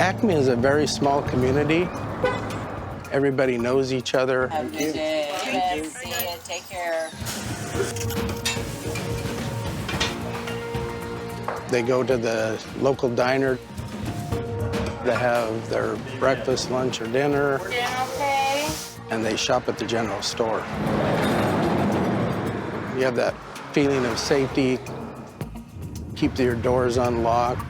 Acme is a very small community. Everybody knows each other. Have a good day. See you. Take care. They go to the local diner to have their breakfast, lunch, or dinner. Dinner okay? And they shop at the general store. You have that feeling of safety. Keep your doors unlocked.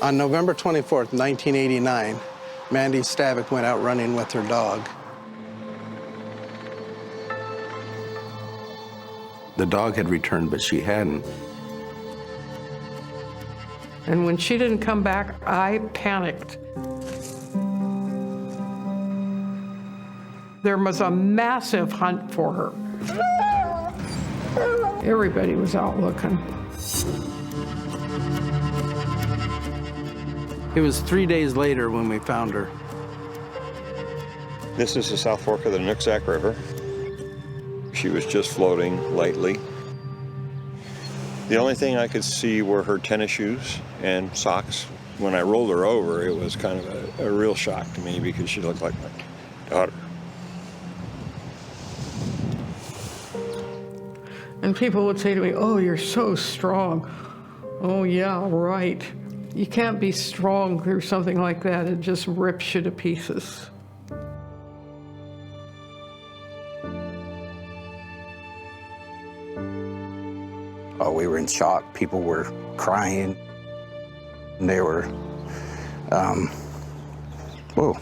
On November 24th, 1989, Mandy Stavik went out running with her dog. The dog had returned, but she hadn't. And when she didn't come back, I panicked. There was a massive hunt for her. Everybody was out looking. It was 3 days later when we found her. This is the South Fork of the Nooksack River. She was just floating lightly. The only thing I could see were her tennis shoes and socks. When I rolled her over, it was kind of a real shock to me because she looked like my daughter. And people would say to me, "Oh, you're so strong." Oh, yeah, right. You can't be strong through something like that. It just rips you to pieces. Oh, we were in shock. People were crying. And they were, whoa.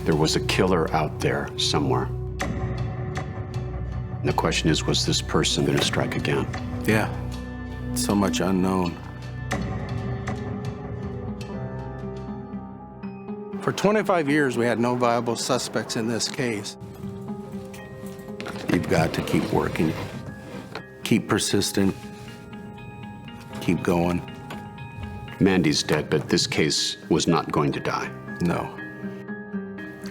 There was a killer out there somewhere. And the question is, was this person going to strike again? Yeah, so much unknown. For 25 years, we had no viable suspects in this case. You've got to keep working, keep persistent, keep going. Mandy's dead, but this case was not going to die. No.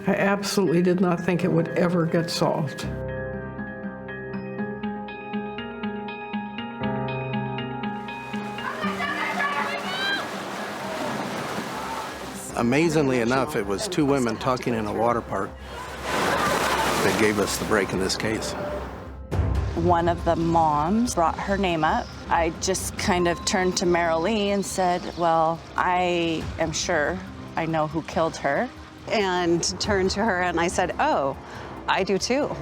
I absolutely did not think it would ever get solved. Amazingly enough, it was two women talking in a water park that gave us the break in this case. One of the moms brought her name up. I just kind of turned to Merrill Lee and said, well, I am sure I know who killed her. And turned to her and I said, oh, I do too.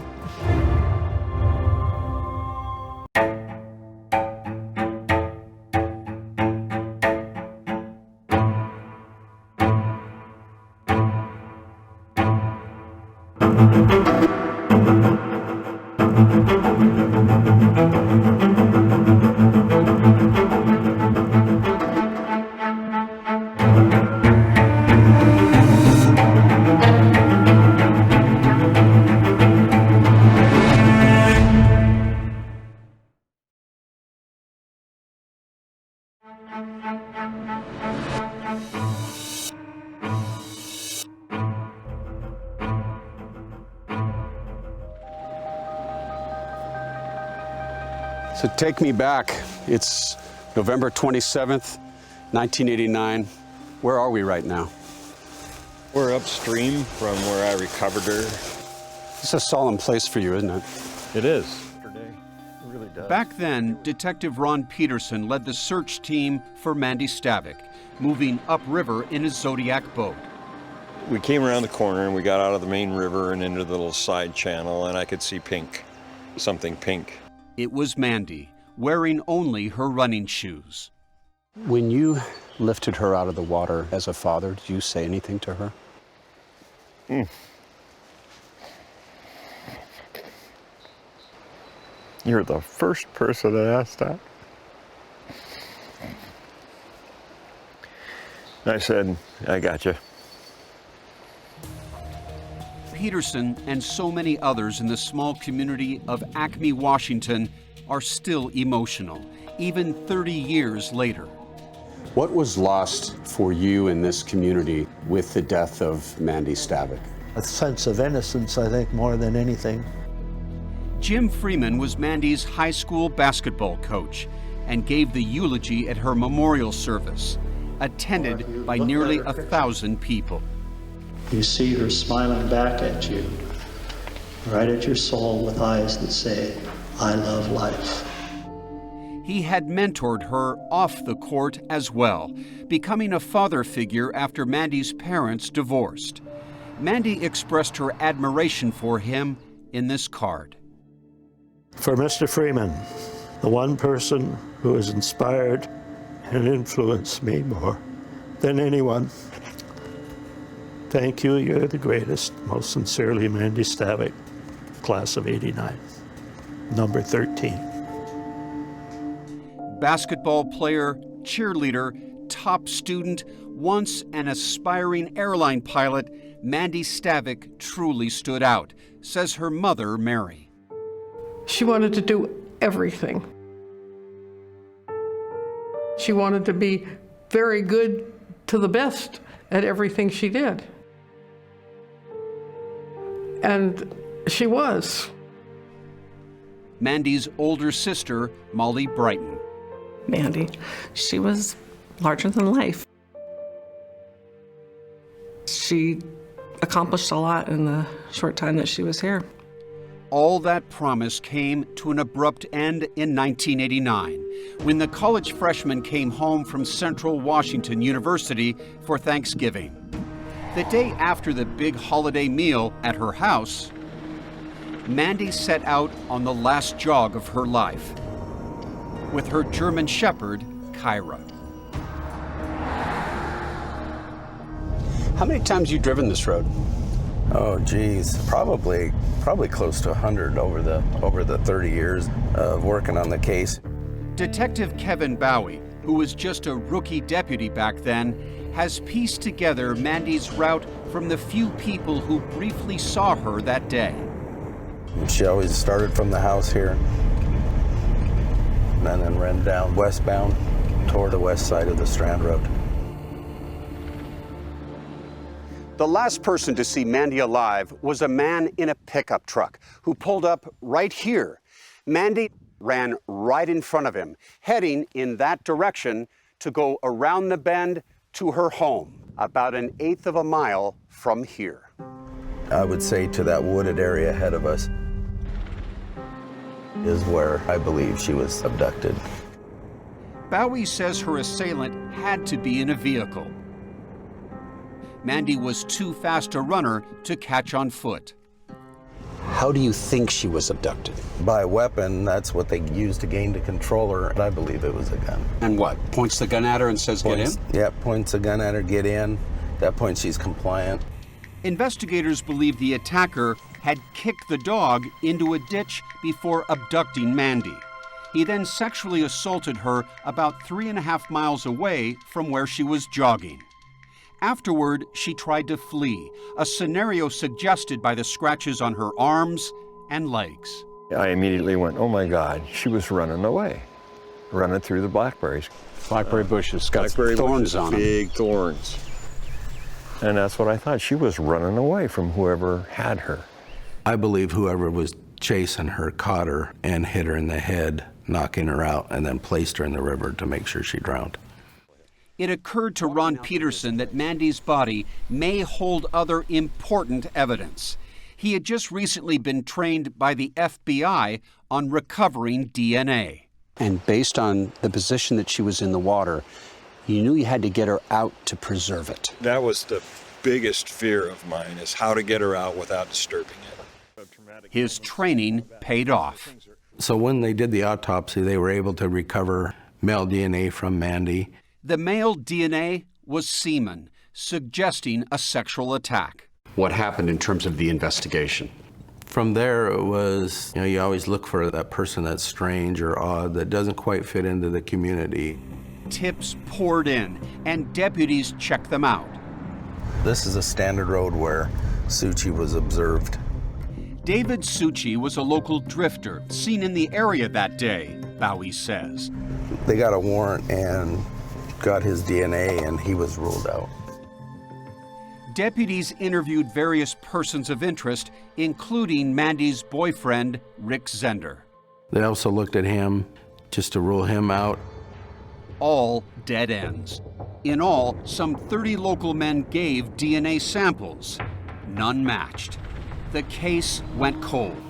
So take me back. It's November 27th, 1989. Where are we right now? We're upstream from where I recovered her. It's a solemn place for you, isn't it? It is. It really does. Back then, Detective Ron Peterson led the search team for Mandy Stavik, moving upriver in his Zodiac boat. We came around the corner and we got out of the main river and into the little side channel, and I could see pink, something pink. It was Mandy, wearing only her running shoes. When you lifted her out of the water as a father, did you say anything to her? You're the first person that asked that. I said, I got you. Peterson and so many others in the small community of Acme, Washington, are still emotional, even 30 years later. What was lost for you in this community with the death of Mandy Stavik? a sense of innocence, I think, more than anything. Jim Freeman was Mandy's high school basketball coach and gave the eulogy at her memorial service, attended by nearly 1,000 people. You see her smiling back at you, right at your soul with eyes that say, I love life. He had mentored her off the court as well, becoming a father figure after Mandy's parents divorced. Mandy expressed her admiration for him in this card. For Mr. Freeman, the one person who has inspired and influenced me more than anyone. Thank you, you're the greatest. Most sincerely, Mandy Stavik, class of '89, number 13. Basketball player, cheerleader, top student, once an aspiring airline pilot, Mandy Stavik truly stood out, says her mother, Mary. She wanted to do everything. She wanted to be very good to the best at everything she did. And she was. Mandy's older sister, Molly Brighton. Mandy, she was larger than life. She accomplished a lot in the short time that she was here. All that promise came to an abrupt end in 1989, when the college freshman came home from Central Washington University for Thanksgiving. The day after the big holiday meal at her house, Mandy set out on the last jog of her life with her German Shepherd, Kyra. How many times have you driven this road? Oh, geez, probably close to 100 over the 30 years of working on the case. Detective Kevin Bowie, who was just a rookie deputy back then, has pieced together Mandy's route from the few people who briefly saw her that day. She always started from the house here and then ran down westbound toward the west side of the Strand Road. The last person to see Mandy alive was a man in a pickup truck who pulled up right here. Mandy ran right in front of him, heading in that direction to go around the bend to her home, about 1/8 of a mile from here. I would say to that wooded area ahead of us is where I believe she was abducted. Bowie says her assailant had to be in a vehicle. Mandy was too fast a runner to catch on foot. How do you think she was abducted? By a weapon, that's what they used to gain to control her. I believe it was a gun. And what? Points the gun at her and says, get in? Yeah, points the gun at her, get in. At that point, she's compliant. Investigators believe the attacker had kicked the dog into a ditch before abducting Mandy. He then sexually assaulted her about 3.5 miles away from where she was jogging. Afterward, she tried to flee, a scenario suggested by the scratches on her arms and legs. I immediately went, oh my God, she was running away, running through the blackberries. Blackberry bushes, got thorns on them. Big thorns. And that's what I thought. She was running away from whoever had her. I believe whoever was chasing her caught her and hit her in the head, knocking her out, and then placed her in the river to make sure she drowned. It occurred to Ron Peterson that Mandy's body may hold other important evidence. He had just recently been trained by the FBI on recovering DNA. And based on the position that she was in the water, you knew you had to get her out to preserve it. That was the biggest fear of mine, is how to get her out without disturbing it. His training paid off. So when they did the autopsy, they were able to recover male DNA from Mandy. The male DNA was semen, suggesting a sexual attack. What happened in terms of the investigation? From there, it was, you always look for that person that's strange or odd, that doesn't quite fit into the community. Tips poured in, and deputies checked them out. This is a standard road where Suchi was observed. David Suchi was a local drifter seen in the area that day, Bowie says. They got a warrant and got his DNA, and he was ruled out. Deputies interviewed various persons of interest, including Mandy's boyfriend, Rick Zender. They also looked at him just to rule him out. All dead ends. In all, some 30 local men gave DNA samples. None matched. The case went cold.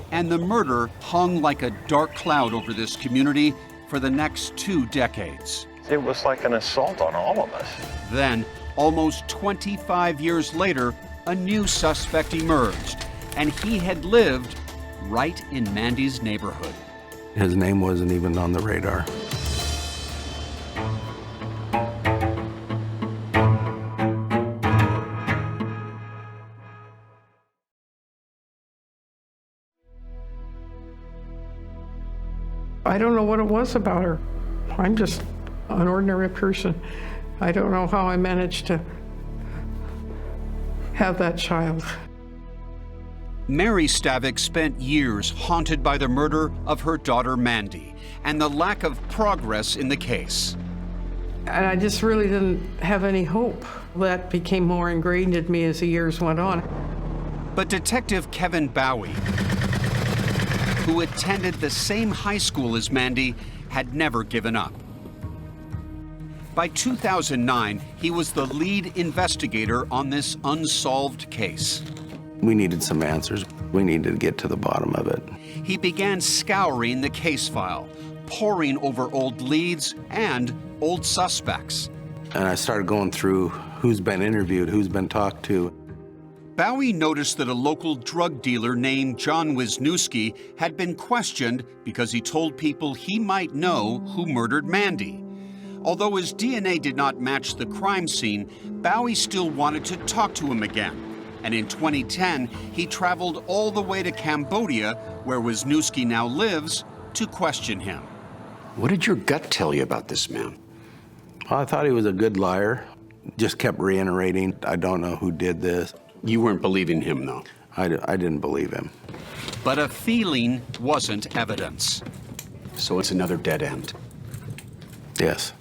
And the murder hung like a dark cloud over this community for the next 2 decades. It was like an assault on all of us. Then, almost 25 years later, a new suspect emerged, and he had lived right in Mandy's neighborhood. His name wasn't even on the radar. I don't know what it was about her. I'm just an ordinary person. I don't know how I managed to have that child. Mary Stavik spent years haunted by the murder of her daughter Mandy and the lack of progress in the case. And I just really didn't have any hope. That became more ingrained in me as the years went on. But Detective Kevin Bowie, who attended the same high school as Mandy, had never given up. By 2009, he was the lead investigator on this unsolved case. We needed some answers. We needed to get to the bottom of it. He began scouring the case file, poring over old leads and old suspects. And I started going through who's been interviewed, who's been talked to. Bowie noticed that a local drug dealer named John Wisniewski had been questioned because he told people he might know who murdered Mandy. Although his DNA did not match the crime scene, Bowie still wanted to talk to him again. And in 2010, he traveled all the way to Cambodia, where Wisniewski now lives, to question him. What did your gut tell you about this man? Well, I thought he was a good liar. Just kept reiterating, I don't know who did this. You weren't believing him, though. I didn't believe him. But a feeling wasn't evidence. So it's another dead end. Yes.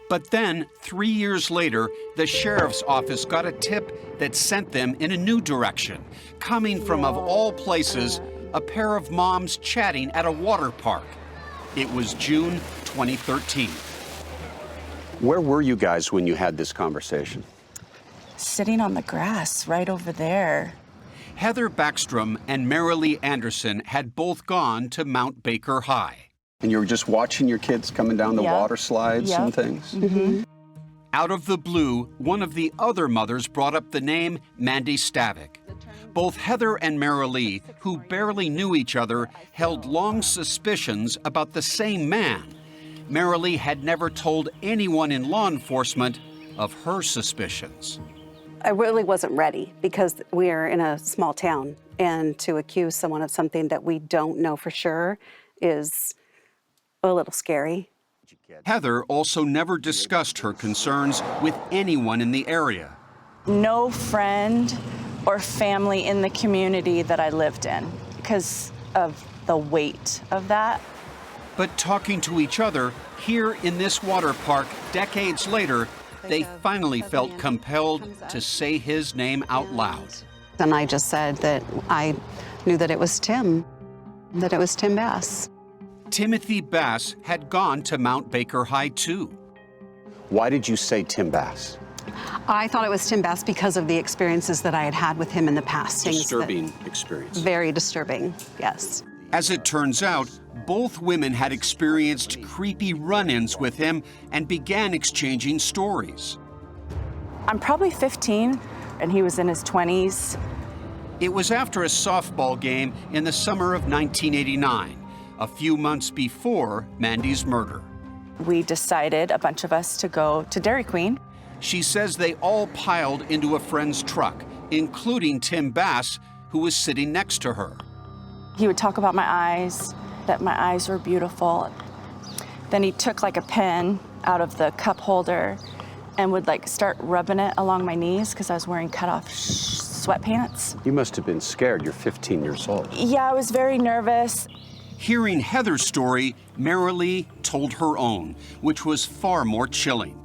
But then, 3 years later, the sheriff's office got a tip that sent them in a new direction, coming from, of all places, a pair of moms chatting at a water park. It was June 2013. Where were you guys when you had this conversation? Sitting on the grass right over there. Heather Backstrom and Marilee Anderson had both gone to Mount Baker High. And you were just watching your kids coming down the water slides and things? Mm-hmm. Out of the blue, one of the other mothers brought up the name Mandy Stavik. Both Heather and Marilee, who barely knew each other, held long suspicions about the same man. Marilee had never told anyone in law enforcement of her suspicions. I really wasn't ready because we are in a small town, and to accuse someone of something that we don't know for sure is a little scary. Heather also never discussed her concerns with anyone in the area. No friend or family in the community that I lived in because of the weight of that. But talking to each other here in this water park decades later, they finally felt compelled to say his name out loud. And I just said that I knew that it was Tim Bass. Timothy Bass had gone to Mount Baker High too. Why did you say Tim Bass? I thought it was Tim Bass because of the experiences that I had had with him in the past. Disturbing experience. Very disturbing, yes. As it turns out, both women had experienced creepy run-ins with him and began exchanging stories. I'm probably 15, and he was in his 20s. It was after a softball game in the summer of 1989, a few months before Mandy's murder. We decided, a bunch of us, to go to Dairy Queen. She says they all piled into a friend's truck, including Tim Bass, who was sitting next to her. He would talk about my eyes, that my eyes were beautiful. Then he took like a pen out of the cup holder and would like start rubbing it along my knees because I was wearing cutoff sweatpants. You must have been scared. You're 15 years old. Yeah, I was very nervous. Hearing Heather's story, Marilee told her own, which was far more chilling.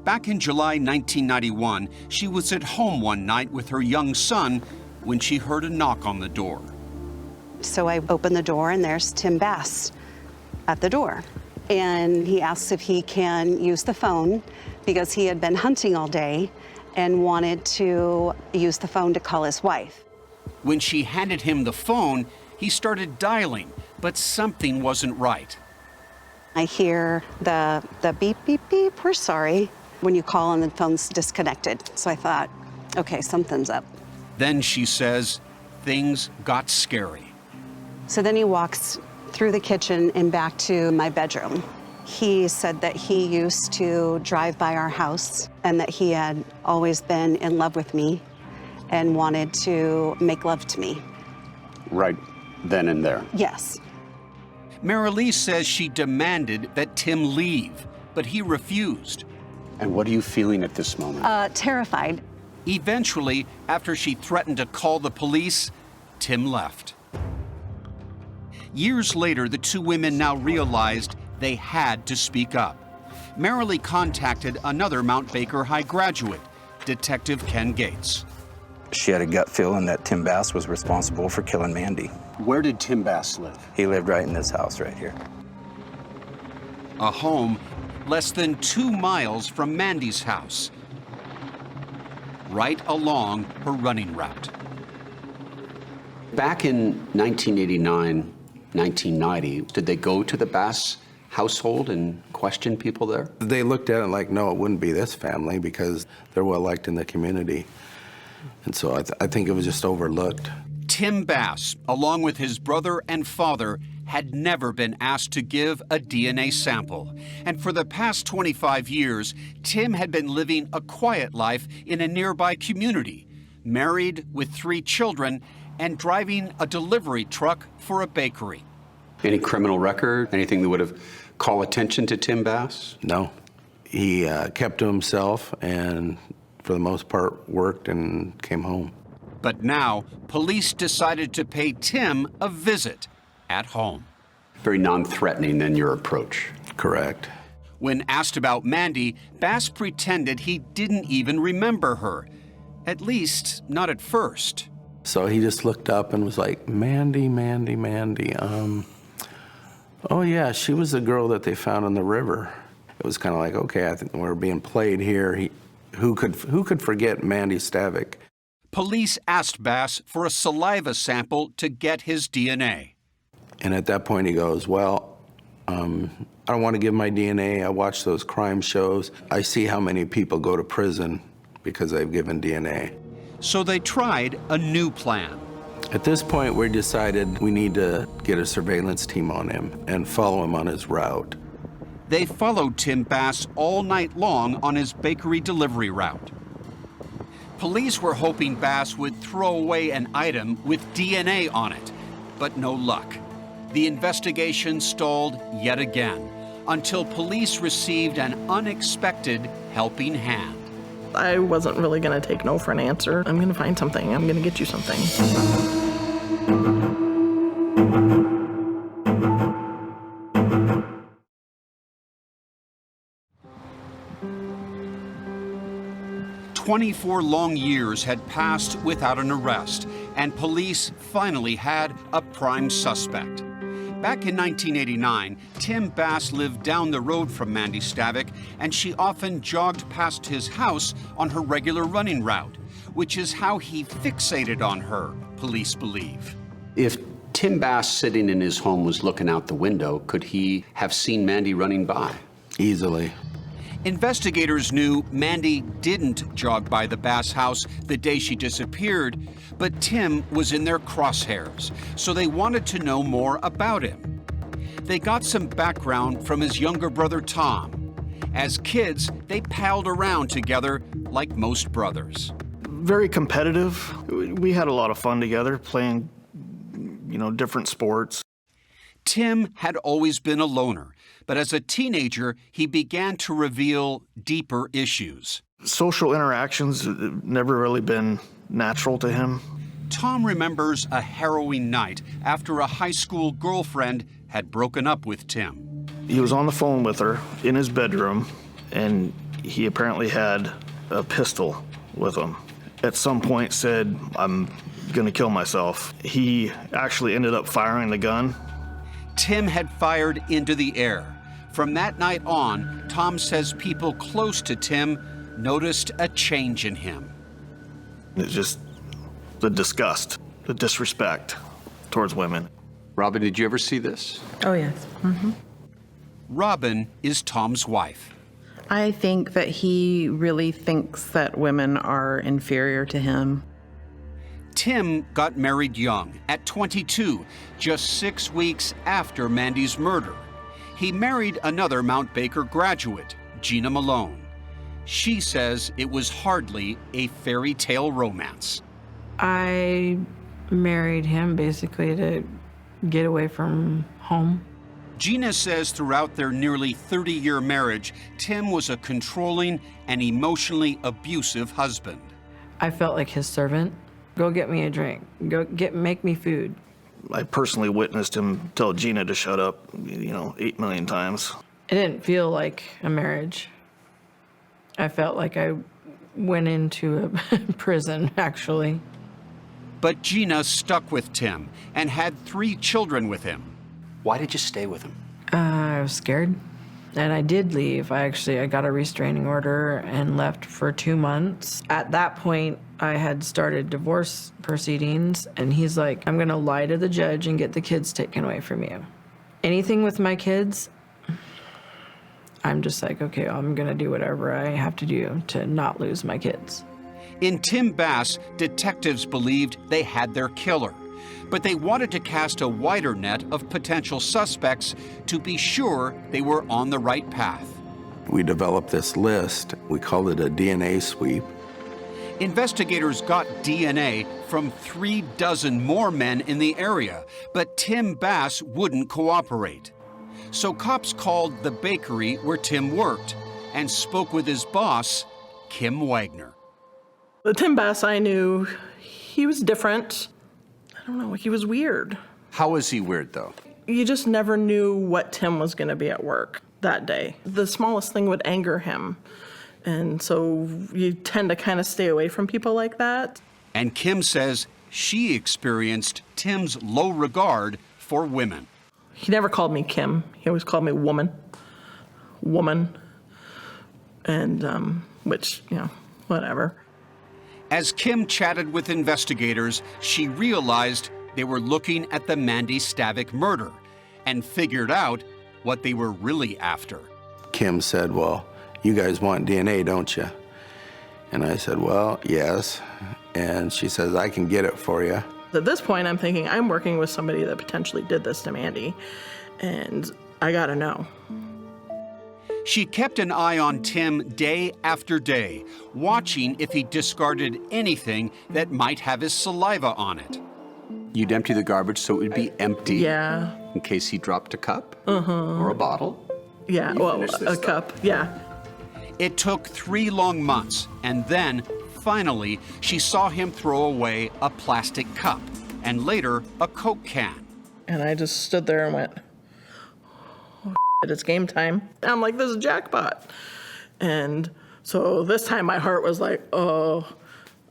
Back in July 1991, she was at home one night with her young son when she heard a knock on the door. So I opened the door, and there's Tim Bass at the door. And he asks if he can use the phone because he had been hunting all day and wanted to use the phone to call his wife. When she handed him the phone, he started dialing, but something wasn't right. I hear the beep, beep, beep, we're sorry, when you call and the phone's disconnected. So I thought, okay, something's up. Then she says things got scary. So then he walks through the kitchen and back to my bedroom. He said that he used to drive by our house and that he had always been in love with me and wanted to make love to me. Right then and there. Yes. Marilee says she demanded that Tim leave, but he refused. And what are you feeling at this moment? Terrified. Eventually, after she threatened to call the police, Tim left. Years later, the two women now realized they had to speak up. Marilee contacted another Mount Baker High graduate, Detective Ken Gates. She had a gut feeling that Tim Bass was responsible for killing Mandy. Where did Tim Bass live? He lived right in this house right here. A home less than 2 miles from Mandy's house, right along her running route. Back in 1989, 1990, did they go to the Bass household and question people there? They looked at it like, no, it wouldn't be this family because they're well liked in the community. And so I think it was just overlooked. Tim Bass, along with his brother and father, had never been asked to give a DNA sample. And for the past 25 years, Tim had been living a quiet life in a nearby community, married with 3 children, and driving a delivery truck for a bakery. Any criminal record? Anything that would have called attention to Tim Bass? No. He kept to himself and, for the most part, worked and came home. But now, police decided to pay Tim a visit at home. Very non-threatening in your approach. Correct. When asked about Mandy, Bass pretended he didn't even remember her. At least, not at first. So he just looked up and was like, Mandy. Oh yeah, she was the girl that they found in the river. It was kind of like, okay, I think we're being played here. Who could forget Mandy Stavik? Police asked Bass for a saliva sample to get his DNA. And at that point he goes, well, I don't want to give my DNA. I watch those crime shows. I see how many people go to prison because they've given DNA. So they tried a new plan. At this point, we decided we need to get a surveillance team on him and follow him on his route. They followed Tim Bass all night long on his bakery delivery route. Police were hoping Bass would throw away an item with DNA on it, but no luck. The investigation stalled yet again until police received an unexpected helping hand. I wasn't really going to take no for an answer. I'm going to find something. I'm going to get you something. "24 long years had passed without an arrest, and police finally had a prime suspect. Back in 1989, Tim Bass lived down the road from Mandy Stavik, and she often jogged past his house on her regular running route, which is how he fixated on her, police believe. If Tim Bass sitting in his home was looking out the window, could he have seen Mandy running by? Easily. Investigators knew Mandy didn't jog by the Bass house the day she disappeared, but Tim was in their crosshairs, so they wanted to know more about him. They got some background from his younger brother, Tom. As kids, they palled around together like most brothers. Very competitive. We had a lot of fun together, playing, different sports. Tim had always been a loner, but as a teenager, he began to reveal deeper issues. Social interactions never really been natural to him. Tom remembers a harrowing night after a high school girlfriend had broken up with Tim. He was on the phone with her in his bedroom, and He apparently had a pistol with him. At some point said, I'm gonna kill myself. He actually ended up firing the gun. Tim had fired into the air. From that night on, Tom says people close to Tim noticed a change in him. It's just the disgust, the disrespect towards women. Robin, did you ever see this? Oh, yes. Mm-hmm. Robin is Tom's wife. I think that he really thinks that women are inferior to him. Tim got married young, at 22, just 6 weeks after Mandy's murder. He married another Mount Baker graduate, Gina Malone. She says it was hardly a fairy tale romance. I married him basically to get away from home. Gina says throughout their nearly 30-year marriage, Tim was a controlling and emotionally abusive husband. I felt like his servant. Go get me a drink. Make me food. I personally witnessed him tell Gina to shut up, 8 million times. It didn't feel like a marriage. I felt like I went into a prison, actually. But Gina stuck with Tim and had 3 children with him. Why did you stay with him? I was scared. And I did leave. I got a restraining order and left for 2 months. At that point, I had started divorce proceedings, and he's like, I'm gonna lie to the judge and get the kids taken away from you. Anything with my kids, I'm just like, okay, I'm gonna do whatever I have to do to not lose my kids. In Tim Bass, detectives believed they had their killer, but they wanted to cast a wider net of potential suspects to be sure they were on the right path. We developed this list. We called it a DNA sweep. Investigators got DNA from 36 more men in the area, but Tim Bass wouldn't cooperate. So cops called the bakery where Tim worked and spoke with his boss, Kim Wagner. The Tim Bass I knew, he was different. I don't know, he was weird. How was he weird, though? You just never knew what Tim was going to be at work that day. The smallest thing would anger him. And so you tend to kind of stay away from people like that. And Kim says she experienced Tim's low regard for women. He never called me Kim. He always called me woman. Woman. And, which, whatever. As Kim chatted with investigators, she realized they were looking at the Mandy Stavik murder and figured out what they were really after. Kim said, well, you guys want DNA, don't you? And I said, well, yes. And she says, I can get it for you. At this point, I'm thinking, I'm working with somebody that potentially did this to Mandy, and I gotta know. She kept an eye on Tim day after day, watching if he discarded anything that might have his saliva on it. You'd empty the garbage so it would be empty. Yeah. In case he dropped a cup or a bottle. Yeah, well, a cup, yeah. It took 3 long months, and then, finally, she saw him throw away a plastic cup, and later, a Coke can. And I just stood there and went, oh, shit, it's game time. And I'm like, this is jackpot. And so this time my heart was like, oh,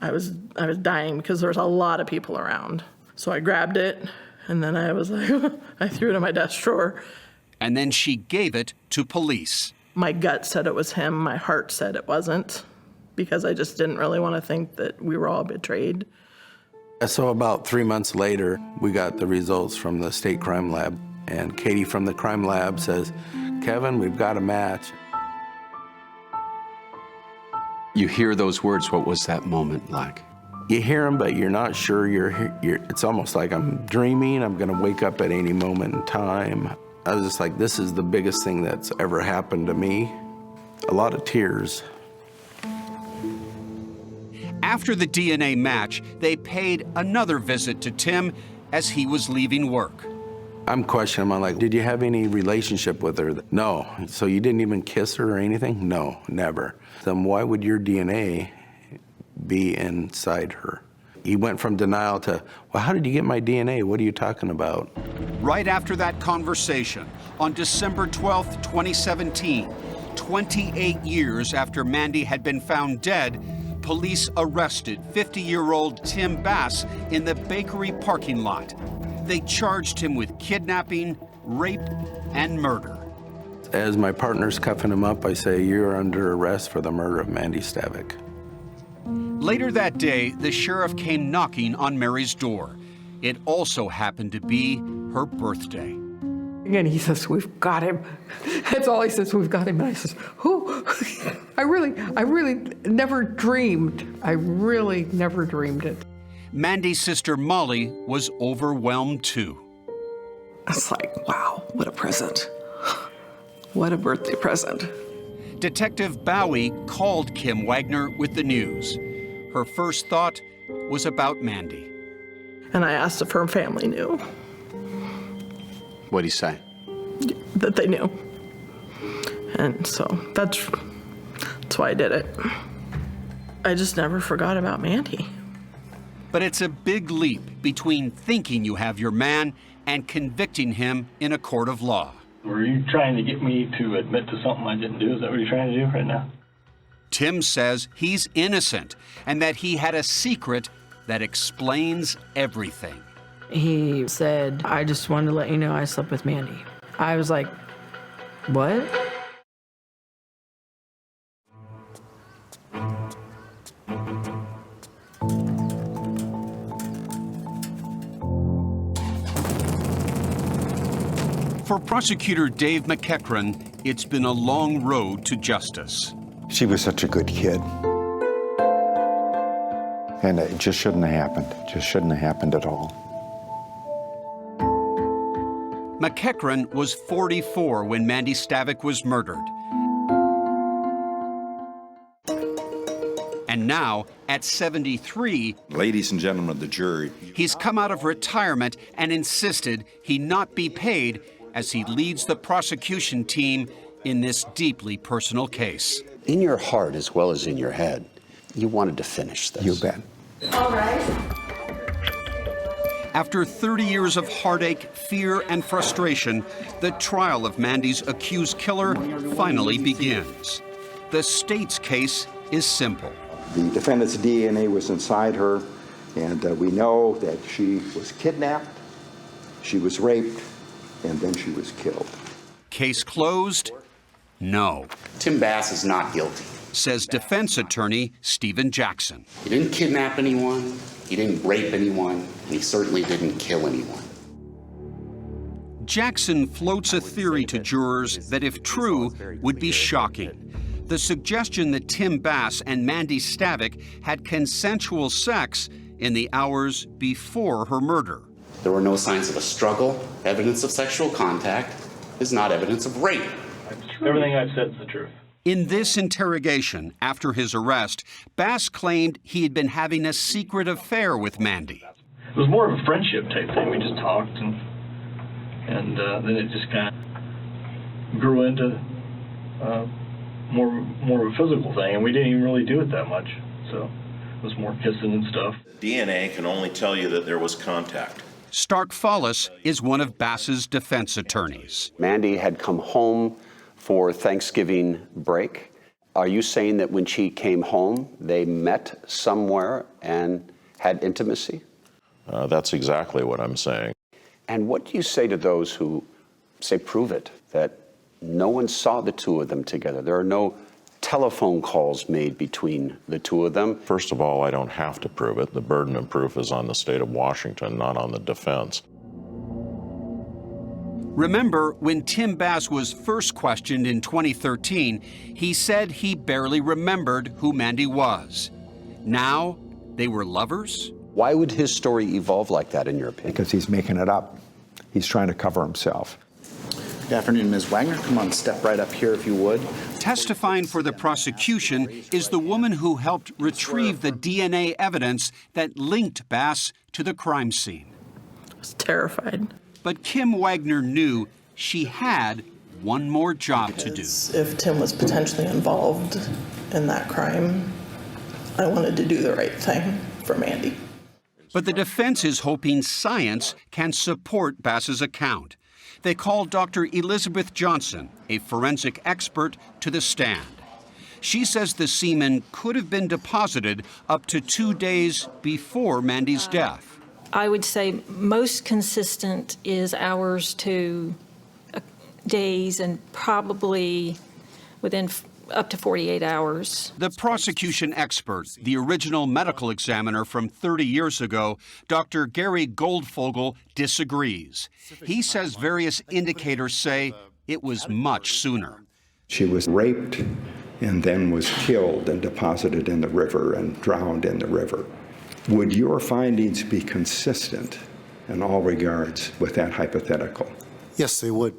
I was dying because there was a lot of people around. So I grabbed it, and then I was like, I threw it in my desk drawer. And then she gave it to police. My gut said it was him. My heart said it wasn't, because I just didn't really want to think that we were all betrayed. So about 3 months later, we got the results from the state crime lab. And Katie from the crime lab says, Kevin, we've got a match. You hear those words. What was that moment like? You hear them, but you're not sure it's almost like I'm dreaming. I'm going to wake up at any moment in time. I was just like, this is the biggest thing that's ever happened to me. A lot of tears. After the DNA match, they paid another visit to Tim as he was leaving work. I'm questioning him. I'm like, did you have any relationship with her? No. So you didn't even kiss her or anything? No, never. Then why would your DNA be inside her? He went from denial to, well, how did you get my DNA? What are you talking about? Right after that conversation, on December 12th, 2017, 28 years after Mandy had been found dead, police arrested 50-year-old Tim Bass in the bakery parking lot. They charged him with kidnapping, rape, and murder. As my partner's cuffing him up, I say, "You're under arrest for the murder of Mandy Stavik." Later that day, the sheriff came knocking on Mary's door. It also happened to be her birthday. Again, he says, "We've got him." That's all he says, "We've got him." And I says, "Who?" I really never dreamed. I really never dreamed it. Mandy's sister Molly was overwhelmed too. It's like, wow, what a present. What a birthday present. Detective Bowie called Kim Wagner with the news. Her first thought was about Mandy. And I asked if her family knew. What'd he say? That they knew. And so that's why I did it. I just never forgot about Mandy. But it's a big leap between thinking you have your man and convicting him in a court of law. Were you trying to get me to admit to something I didn't do? Is that what you're trying to do right now? Tim says he's innocent and that he had a secret that explains everything. He said, "I just wanted to let you know I slept with Mandy." I was like, "What?" For prosecutor Dave McEachran, it's been a long road to justice. She was such a good kid. And it just shouldn't have happened. Just shouldn't have happened at all. McEachran was 44 when Mandy Stavik was murdered. And now, at 73, ladies and gentlemen of the jury, he's come out of retirement and insisted he not be paid as he leads the prosecution team in this deeply personal case. In your heart as well as in your head, you wanted to finish this. You bet. All right. After 30 years of heartache, fear, and frustration, the trial of Mandy's accused killer finally begins. The state's case is simple. The defendant's DNA was inside her, and we know that she was kidnapped, she was raped, and then she was killed. Case closed? No. Tim Bass is not guilty, says defense attorney Stephen Jackson. He didn't kidnap anyone, he didn't rape anyone, and he certainly didn't kill anyone. Jackson floats a theory to jurors that, if true, would be shocking. The suggestion that Tim Bass and Mandy Stavik had consensual sex in the hours before her murder. There were no signs of a struggle. Evidence of sexual contact is not evidence of rape. Everything I've said is the truth. In this interrogation, after his arrest, Bass claimed he had been having a secret affair with Mandy. It was more of a friendship type thing. We just talked, and then it just kind of grew into more of a physical thing, and we didn't even really do it that much. So it was more kissing and stuff. DNA can only tell you that there was contact. Stark Follis is one of Bass's defense attorneys. Mandy had come home for Thanksgiving break. Are you saying that when she came home, they met somewhere and had intimacy? That's exactly what I'm saying. And what do you say to those who say, prove it, that no one saw the two of them together? There are no telephone calls made between the two of them. First of all, I don't have to prove it. The burden of proof is on the state of Washington, not on the defense. Remember, when Tim Bass was first questioned in 2013, he said he barely remembered who Mandy was. Now, they were lovers? Why would his story evolve like that, in your opinion? Because he's making it up. He's trying to cover himself. Good afternoon, Ms. Wagner. Come on, step right up here if you would. Testifying for the prosecution is the woman who helped retrieve the DNA evidence that linked Bass to the crime scene. I was terrified. But Kim Wagner knew she had one more job to do. If Tim was potentially involved in that crime, I wanted to do the right thing for Mandy. But the defense is hoping science can support Bass's account. They called Dr. Elizabeth Johnson, a forensic expert, to the stand. She says the semen could have been deposited up to 2 days before Mandy's death. I would say most consistent is hours to days, and probably within up to 48 hours. The prosecution expert, the original medical examiner from 30 years ago, Dr. Gary Goldfogel, disagrees. He says various indicators say it was much sooner. She was raped and then was killed and deposited in the river and drowned in the river. Would your findings be consistent in all regards with that hypothetical? Yes, they would.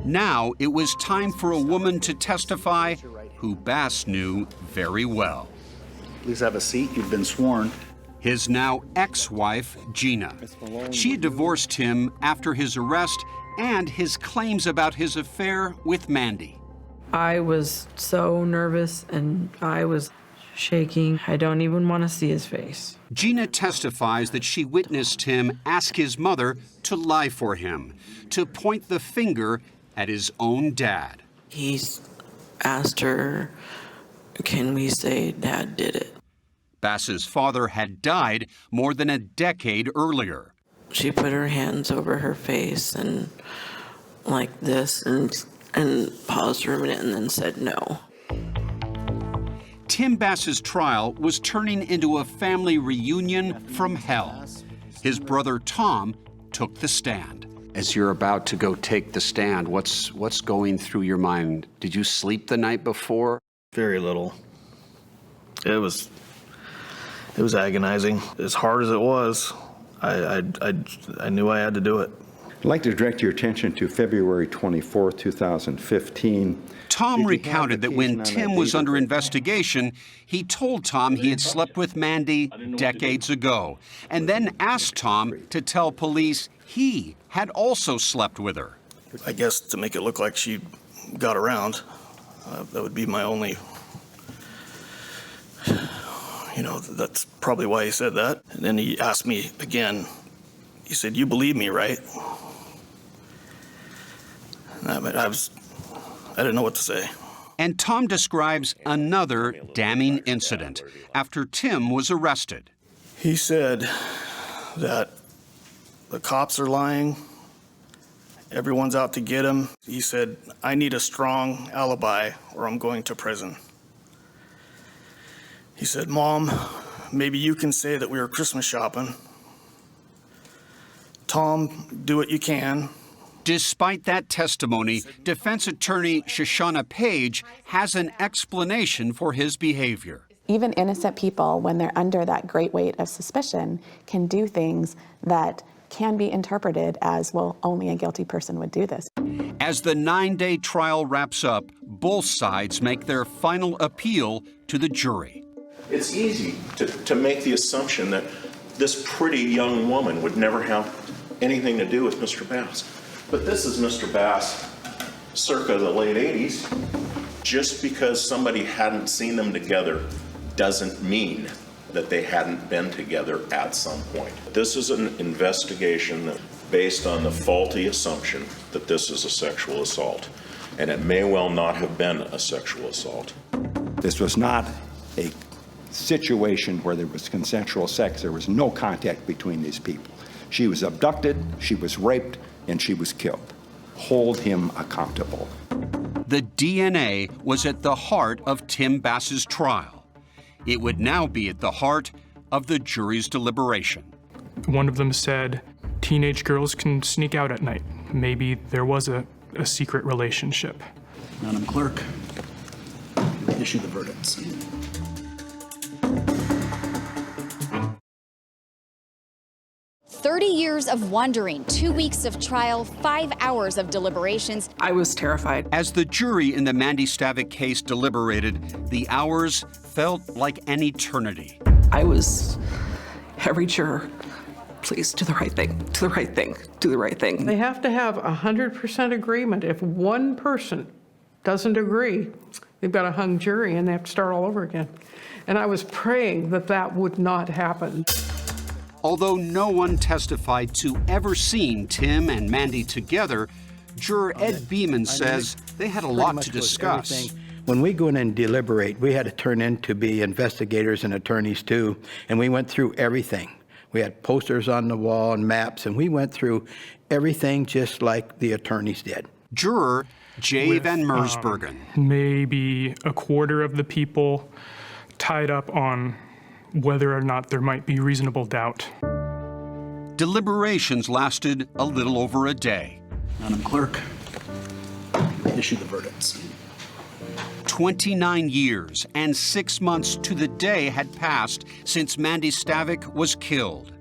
Now it was time for a woman to testify who Bass knew very well. Please have a seat. You've been sworn. His now ex-wife, Gina. She divorced him after his arrest and his claims about his affair with Mandy. I was so nervous and I was shaking. I don't even want to see his face. Gina testifies that she witnessed him ask his mother to lie for him, to point the finger at his own dad. He's asked her, can we say Dad did it? Bass's father had died more than a decade earlier. She put her hands over her face and like this and paused for a minute and then said no. Tim Bass's trial was turning into a family reunion from hell. His brother Tom took the stand. As you're about to go take the stand, what's going through your mind? Did you sleep the night before? Very little. It was agonizing. As hard as it was, I knew I had to do it. I'd like to direct your attention to February 24, 2015. Tom recounted that when Tim was under investigation, he told Tom he had slept with Mandy decades ago, and then asked Tom to tell police he had also slept with her. I guess to make it look like she got around, that would be my only, that's probably why he said that. And then he asked me again, he said, "You believe me, right?" I didn't know what to say. And Tom describes another damning incident after Tim was arrested. He said that the cops are lying, everyone's out to get him. He said, "I need a strong alibi or I'm going to prison." He said, "Mom, maybe you can say that we were Christmas shopping. Tom, do what you can." Despite that testimony, defense attorney Shoshana Page has an explanation for his behavior. Even innocent people, when they're under that great weight of suspicion, can do things that can be interpreted as, well, only a guilty person would do this. As the 9-day trial wraps up, both sides make their final appeal to the jury. It's easy to make the assumption that this pretty young woman would never have anything to do with Mr. Bass. But this is Mr. Bass circa the late 80s. Just because somebody hadn't seen them together doesn't mean that they hadn't been together at some point. This is an investigation based on the faulty assumption that this is a sexual assault, and it may well not have been a sexual assault. This was not a situation where there was consensual sex. There was no contact between these people. She was abducted, she was raped, and she was killed. Hold him accountable. The DNA was at the heart of Tim Bass's trial. It would now be at the heart of the jury's deliberation. One of them said, teenage girls can sneak out at night. Maybe there was a secret relationship. Madam Clerk, issue the verdicts. "30 years of wondering, 2 weeks of trial, 5 hours of deliberations." I was terrified. As the jury in the Mandy Stavik case deliberated, the hours felt like an eternity. I was every juror. Please do the right thing, do the right thing, do the right thing. They have to have 100% agreement. If one person doesn't agree, they've got a hung jury and they have to start all over again. And I was praying that that would not happen. Although no one testified to ever seeing Tim and Mandy together, juror Ed Beeman says they had a lot to discuss. When we go in and deliberate, we had to turn in to be investigators and attorneys too, and we went through everything. We had posters on the wall and maps, and we went through everything just like the attorneys did. Juror Jay Van Mersbergen. Maybe a quarter of the people tied up on whether or not there might be reasonable doubt. Deliberations lasted a little over a day. Madam Clerk, issue the verdicts. 29 years and 6 months to the day had passed since Mandy Stavik was killed.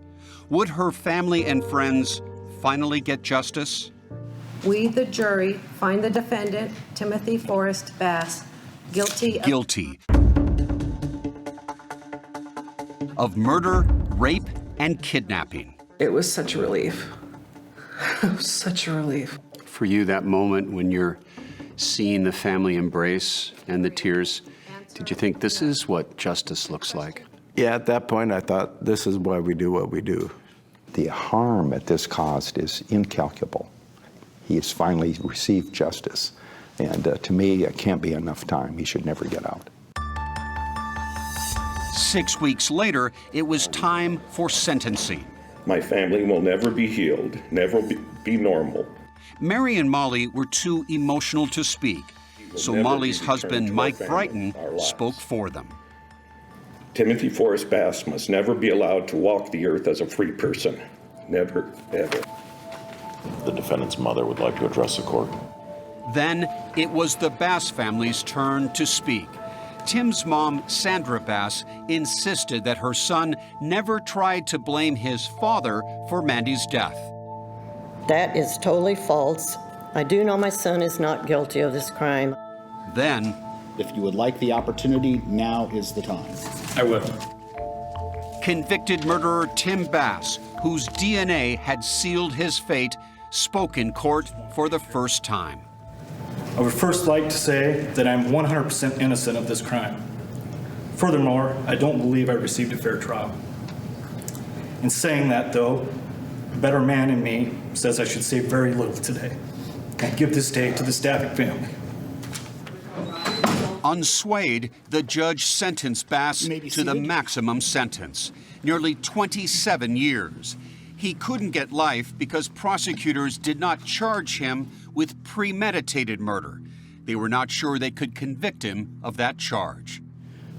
Would her family and friends finally get justice? We, the jury, find the defendant, Timothy Forrest Bass, guilty of murder, rape, and kidnapping. It was such a relief. It was such a relief. For you, that moment when you're seeing the family embrace and the tears, did you think this is what justice looks like? Yeah, at that point, I thought this is why we do what we do. The harm that this caused is incalculable. He has finally received justice. And to me, it can't be enough time. He should never get out. 6 weeks later, it was time for sentencing. My family will never be healed, never be normal. Mary and Molly were too emotional to speak, so Molly's husband, Mike Brighton, spoke for them. Timothy Forrest Bass must never be allowed to walk the earth as a free person. Never, ever. The defendant's mother would like to address the court. Then it was the Bass family's turn to speak. Tim's mom, Sandra Bass, insisted that her son never tried to blame his father for Mandy's death. That is totally false. I do know my son is not guilty of this crime. Then, if you would like the opportunity, now is the time. I will. Convicted murderer Tim Bass, whose DNA had sealed his fate, spoke in court for the first time. I would first like to say that I'm 100% innocent of this crime. Furthermore, I don't believe I received a fair trial. In saying that, though, a better man in me says I should say very little today. I give this day to the Stavik family. Unswayed, the judge sentenced Bass to the maximum sentence, nearly 27 years. He couldn't get life because prosecutors did not charge him with premeditated murder. They were not sure they could convict him of that charge.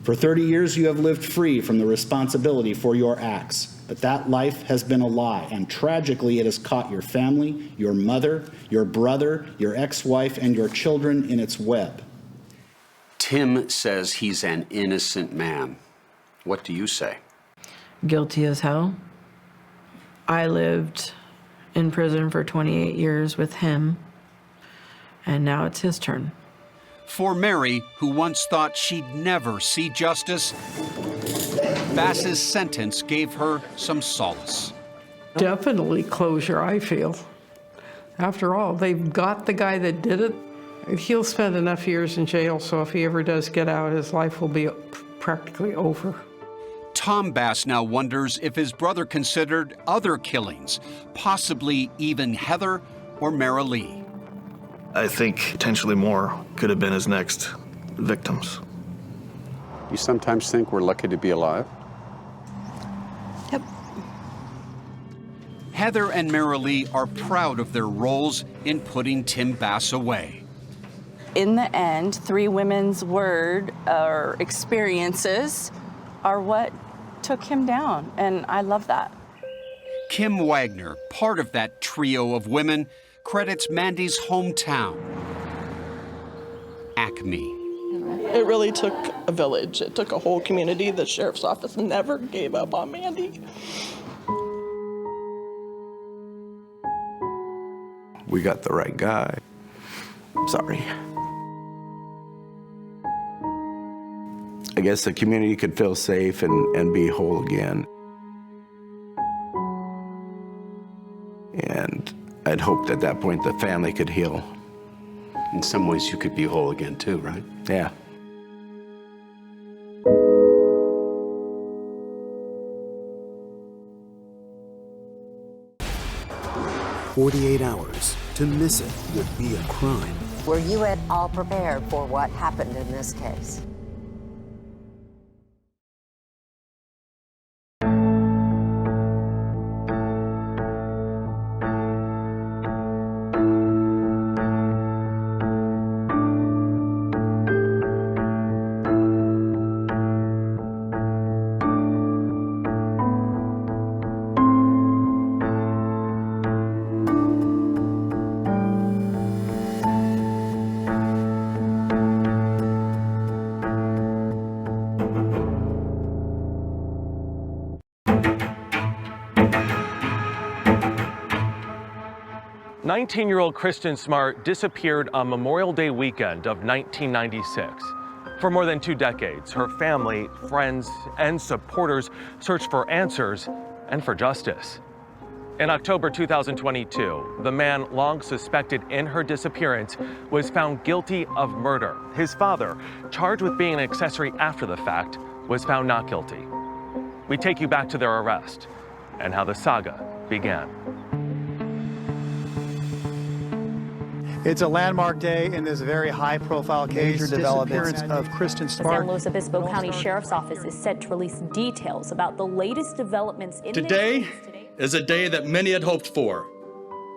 For 30 years, you have lived free from the responsibility for your acts. But that life has been a lie, and tragically it has caught your family, your mother, your brother, your ex-wife, and your children in its web. Tim says he's an innocent man. What do you say? Guilty as hell. I lived in prison for 28 years with him, and now it's his turn. For Mary, who once thought she'd never see justice, Bass's sentence gave her some solace. Definitely closure, I feel. After all, they've got the guy that did it. He'll spend enough years in jail, so if he ever does get out, his life will be practically over. Tom Bass now wonders if his brother considered other killings, possibly even Heather or Mara Lee. I think potentially more could have been his next victims. You sometimes think we're lucky to be alive? Yep. Heather and Mara Lee are proud of their roles in putting Tim Bass away. In the end, three women's word or experiences are what took him down, and I love that. Kim Wagner, part of that trio of women, credits Mandy's hometown, Acme. It really took a village. It took a whole community. The sheriff's office never gave up on Mandy. We got the right guy. Sorry. I guess the community could feel safe and be whole again. And I'd hoped at that point the family could heal. In some ways, you could be whole again too, right? Yeah. 48 hours. To miss it would be a crime. Were you at all prepared for what happened in this case? "19-year-old Kristin Smart disappeared on Memorial Day weekend of 1996. For more than 2 decades, her family, friends, and supporters searched for answers and for justice. In October 2022, the man long suspected in her disappearance was found guilty of murder. His father, charged with being an accessory after the fact, was found not guilty. We take you back to their arrest and how the saga began. It's a landmark day in this very high-profile case, disappearance of Kristin The Smart. San Luis Obispo County Sheriff's Office is set to release details about the latest developments in Today is a day that many had hoped for,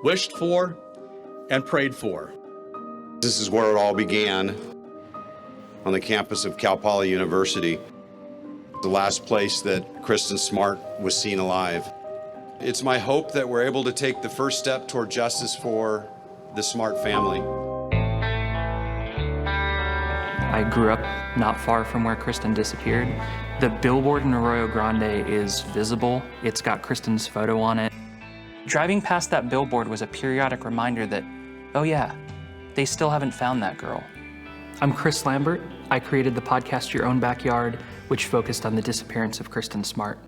wished for, and prayed for. This is where it all began, on the campus of Cal Poly University, the last place that Kristin Smart was seen alive. It's my hope that we're able to take the first step toward justice for the Smart family. I grew up not far from where Kristin disappeared. The billboard in Arroyo Grande is visible. It's got Kristin's photo on it. Driving past that billboard was a periodic reminder that, oh yeah, they still haven't found that girl. I'm Chris Lambert. I created the podcast Your Own Backyard, which focused on the disappearance of Kristin Smart.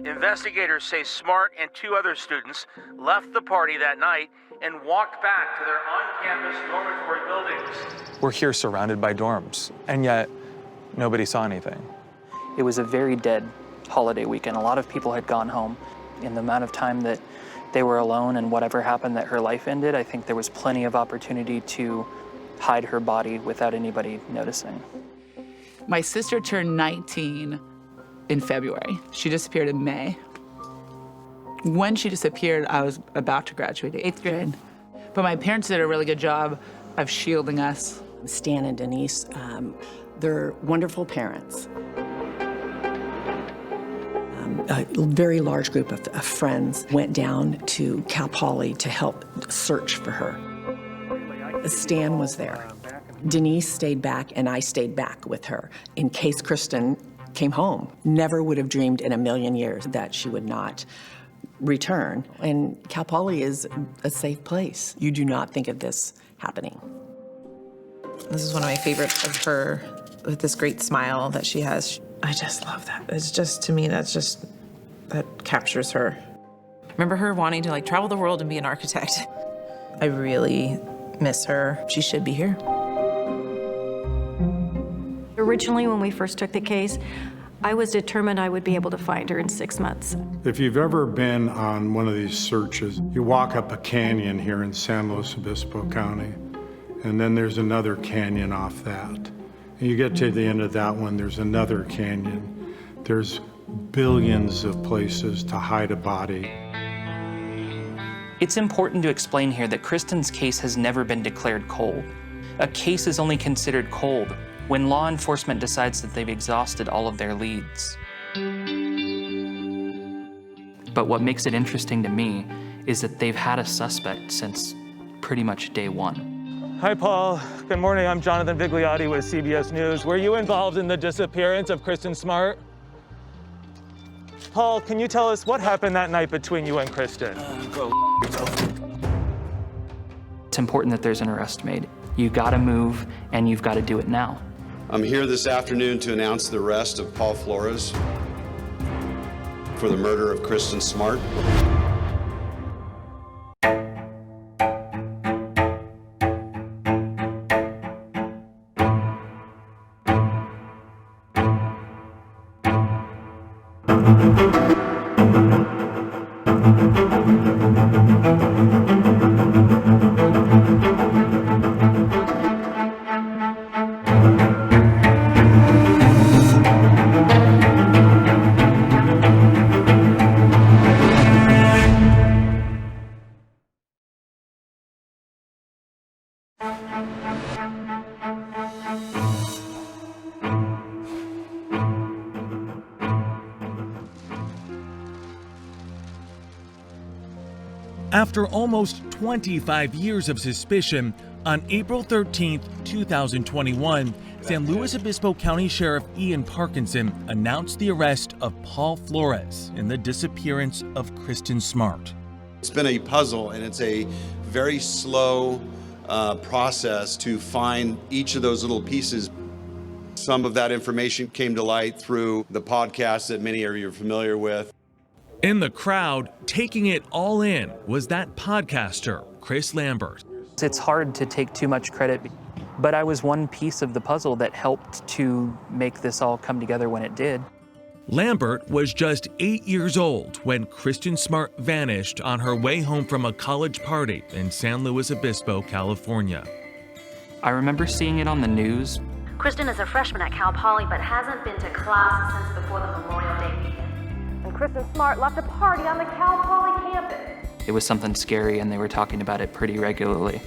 Investigators say Smart and 2 other students left the party that night and walked back to their on-campus dormitory buildings. We're here surrounded by dorms, and yet nobody saw anything. It was a very dead holiday weekend. A lot of people had gone home. In the amount of time that they were alone and whatever happened that her life ended, I think there was plenty of opportunity to hide her body without anybody noticing. My sister turned 19 in February. She disappeared in May. When she disappeared, I was about to graduate 8th grade. But my parents did a really good job of shielding us. Stan and Denise, they're wonderful parents. A very large group of friends went down to Cal Poly to help search for her. Stan was there. Denise stayed back, and I stayed back with her in case Kristin came home. Never would have dreamed in a million years that she would not return. And Cal Poly is a safe place. You do not think of this happening. This is one of my favorites of her, with this great smile that she has. I just love that. It's just, to me, that captures her. Remember her wanting to travel the world and be an architect. I really miss her. She should be here. Originally, when we first took the case, I was determined I would be able to find her in 6 months. If you've ever been on one of these searches, you walk up a canyon here in San Luis Obispo County, and then there's another canyon off that. And you get to the end of that one, there's another canyon. There's billions of places to hide a body. It's important to explain here that Kristin's case has never been declared cold. A case is only considered cold when law enforcement decides that they've exhausted all of their leads. But what makes it interesting to me is that they've had a suspect since pretty much day one. Hi, Paul. Good morning. I'm Jonathan Vigliotti with CBS News. Were you involved in the disappearance of Kristin Smart? Paul, can you tell us what happened that night between you and Kristin? It's important that there's an arrest made. You gotta move, and you've gotta do it now. I'm here this afternoon to announce the arrest of Paul Flores for the murder of Kristin Smart. After almost 25 years of suspicion, on April 13, 2021, San Luis Obispo County Sheriff Ian Parkinson announced the arrest of Paul Flores in the disappearance of Kristin Smart. It's been a puzzle, and it's a very slow process to find each of those little pieces. Some of that information came to light through the podcast that many of you are familiar with. In the crowd, taking it all in, was that podcaster, Chris Lambert. It's hard to take too much credit, but I was one piece of the puzzle that helped to make this all come together when it did. Lambert was just 8 years old when Kristin Smart vanished on her way home from a college party in San Luis Obispo, California. I remember seeing it on the news. Kristin is a freshman at Cal Poly, but hasn't been to class since before the Memorial Day weekend. And Kristin Smart left a party on the Cal Poly campus. It was something scary, and they were talking about it pretty regularly.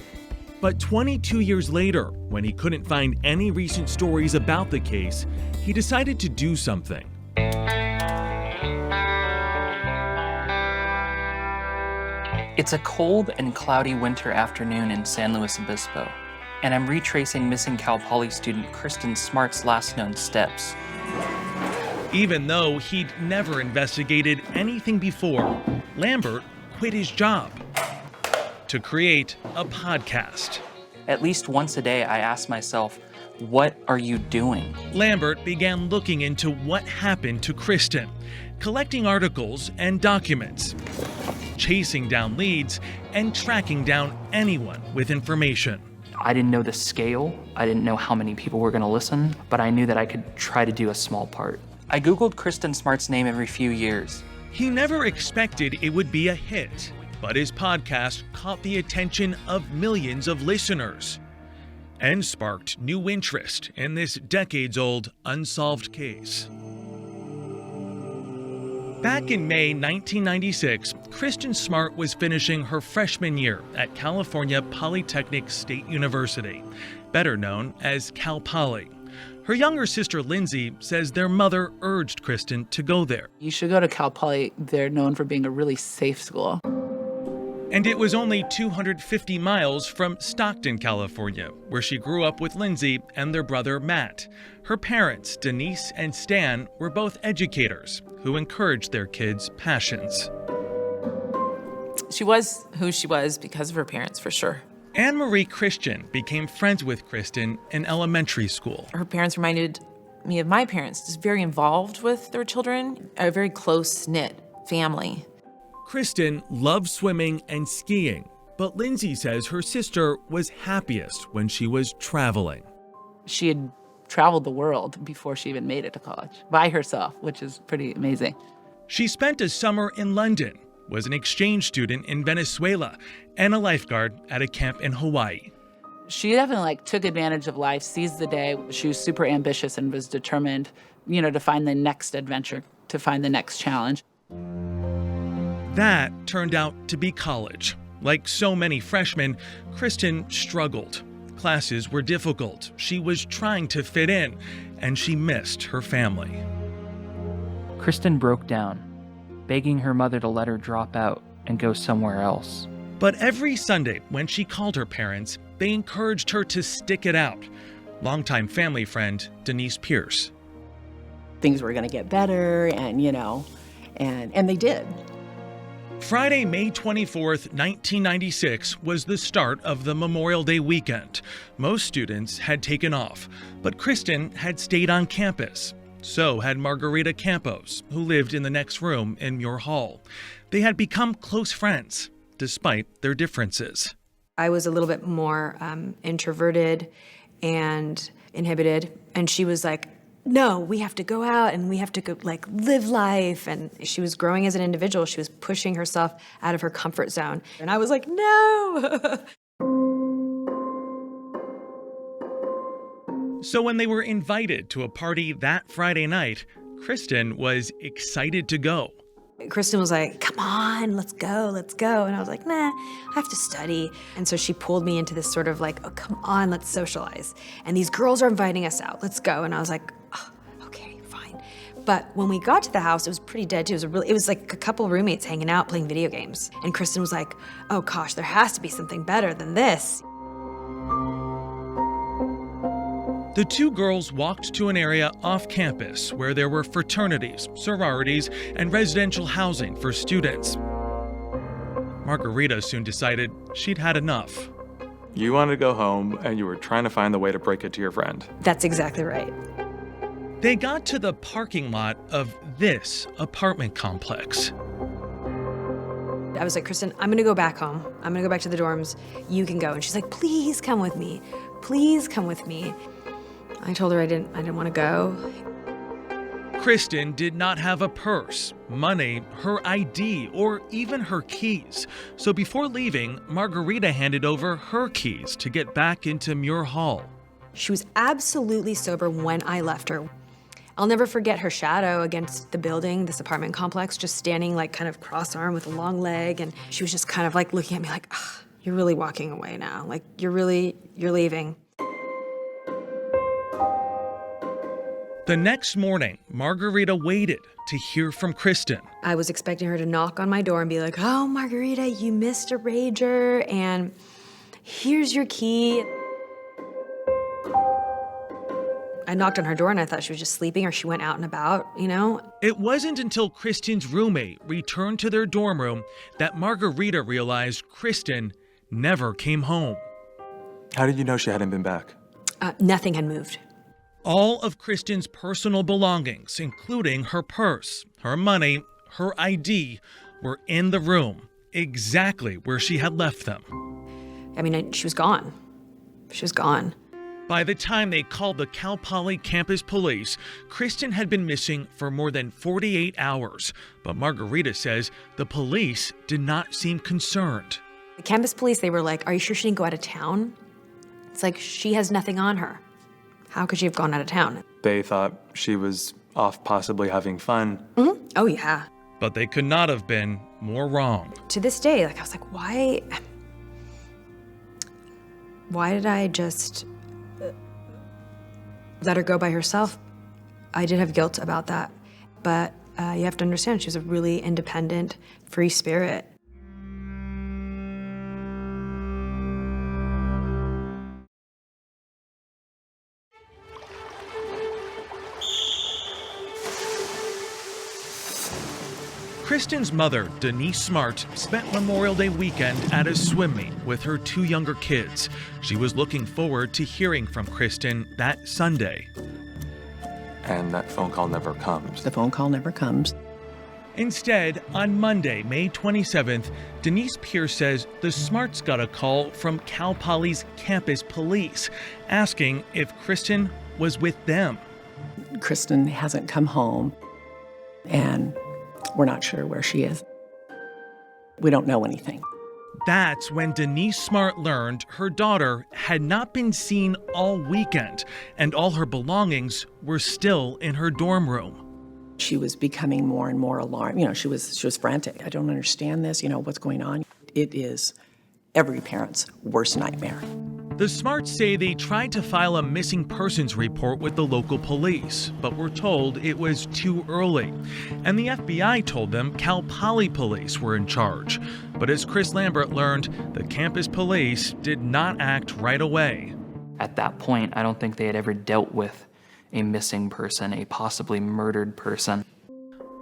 But 22 years later, when he couldn't find any recent stories about the case, he decided to do something. It's a cold and cloudy winter afternoon in San Luis Obispo, and I'm retracing missing Cal Poly student Kristin Smart's last known steps. Even though he'd never investigated anything before, Lambert quit his job to create a podcast. At least once a day, I ask myself, what are you doing? Lambert began looking into what happened to Kristin, collecting articles and documents, chasing down leads, and tracking down anyone with information. I didn't know the scale. I didn't know how many people were going to listen, but I knew that I could try to do a small part. I Googled Kristin Smart's name every few years. He never expected it would be a hit, but his podcast caught the attention of millions of listeners and sparked new interest in this decades-old unsolved case. Back in May 1996, Kristin Smart was finishing her freshman year at California Polytechnic State University, better known as Cal Poly. Her younger sister, Lindsay, says their mother urged Kristin to go there. You should go to Cal Poly. They're known for being a really safe school. And it was only 250 miles from Stockton, California, where she grew up with Lindsay and their brother, Matt. Her parents, Denise and Stan, were both educators who encouraged their kids' passions. She was who she was because of her parents, for sure. Anne-Marie Christian became friends with Kristin in elementary school. Her parents reminded me of my parents, just very involved with their children, a very close-knit family. Kristin loved swimming and skiing, but Lindsay says her sister was happiest when she was traveling. She had traveled the world before she even made it to college, by herself, which is pretty amazing. She spent a summer in London, was an exchange student in Venezuela, and a lifeguard at a camp in Hawaii. She definitely took advantage of life, seized the day. She was super ambitious and was determined, to find the next adventure, to find the next challenge. That turned out to be college. Like so many freshmen, Kristin struggled. Classes were difficult. She was trying to fit in, and she missed her family. Kristin broke down, begging her mother to let her drop out and go somewhere else. But every Sunday, when she called her parents, they encouraged her to stick it out. Longtime family friend Denise Pierce. Things were going to get better, and they did. Friday, May 24th, 1996 was the start of the Memorial Day weekend. Most students had taken off, but Kristin had stayed on campus. So had Margarita Campos, who lived in the next room in Muir Hall. They had become close friends, despite their differences. I was a little bit more introverted and inhibited, and she was like, no, we have to go out and we have to go live life. And she was growing as an individual. She was pushing herself out of her comfort zone. And I was like, no. So when they were invited to a party that Friday night, Kristin was excited to go. Kristin was like, come on, let's go. And I was like, nah, I have to study. And so she pulled me into this sort of oh, come on, let's socialize. And these girls are inviting us out, let's go. And I was like, oh, okay, fine. But when we got to the house, it was pretty dead too. It was like a couple roommates hanging out playing video games. And Kristin was like, oh gosh, there has to be something better than this. The two girls walked to an area off campus where there were fraternities, sororities, and residential housing for students. Margarita soon decided she'd had enough. You wanted to go home, and you were trying to find the way to break it to your friend. That's exactly right. They got to the parking lot of this apartment complex. I was like, Kristin, I'm gonna go back home. I'm gonna go back to the dorms. You can go. And she's like, please come with me. Please come with me. I told her I didn't want to go. Kristin did not have a purse, money, her ID, or even her keys. So before leaving, Margarita handed over her keys to get back into Muir Hall. She was absolutely sober when I left her. I'll never forget her shadow against the building, this apartment complex, just standing like kind of cross-armed with a long leg. And she was just kind of like looking at me like, you're really walking away now. Like, you're leaving. The next morning, Margarita waited to hear from Kristin. I was expecting her to knock on my door and be like, oh, Margarita, you missed a rager, and here's your key. I knocked on her door and I thought she was just sleeping or she went out and about, you know? It wasn't until Kristin's roommate returned to their dorm room that Margarita realized Kristin never came home. How did you know she hadn't been back? Nothing had moved. All of Kristin's personal belongings, including her purse, her money, her ID, were in the room, exactly where she had left them. I mean, she was gone. She was gone. By the time they called the Cal Poly campus police, Kristin had been missing for more than 48 hours. But Margarita says the police did not seem concerned. The campus police, they were like, are you sure she didn't go out of town? It's like, she has nothing on her. How could she have gone out of town? They thought she was off possibly having fun. Mm-hmm. Oh, yeah. But they could not have been more wrong. To this day, like, I was like, why did I just let her go by herself? I did have guilt about that. But you have to understand, she was a really independent, free spirit. Kristin's mother, Denise Smart, spent Memorial Day weekend at a swim meet with her two younger kids. She was looking forward to hearing from Kristin that Sunday. And that phone call never comes. The phone call never comes. Instead, on Monday, May 27th, Denise Pierce says the Smarts got a call from Cal Poly's campus police asking if Kristin was with them. Kristin hasn't come home, and we're not sure where she is. We don't know anything. That's when Denise Smart learned her daughter had not been seen all weekend, and all her belongings were still in her dorm room. She was becoming more and more alarmed. You know, she was frantic. I don't understand this. You know, what's going on? It is every parent's worst nightmare. The Smarts say they tried to file a missing persons report with the local police, but were told it was too early. And the FBI told them Cal Poly police were in charge. But as Chris Lambert learned, the campus police did not act right away. At that point, I don't think they had ever dealt with a missing person, a possibly murdered person.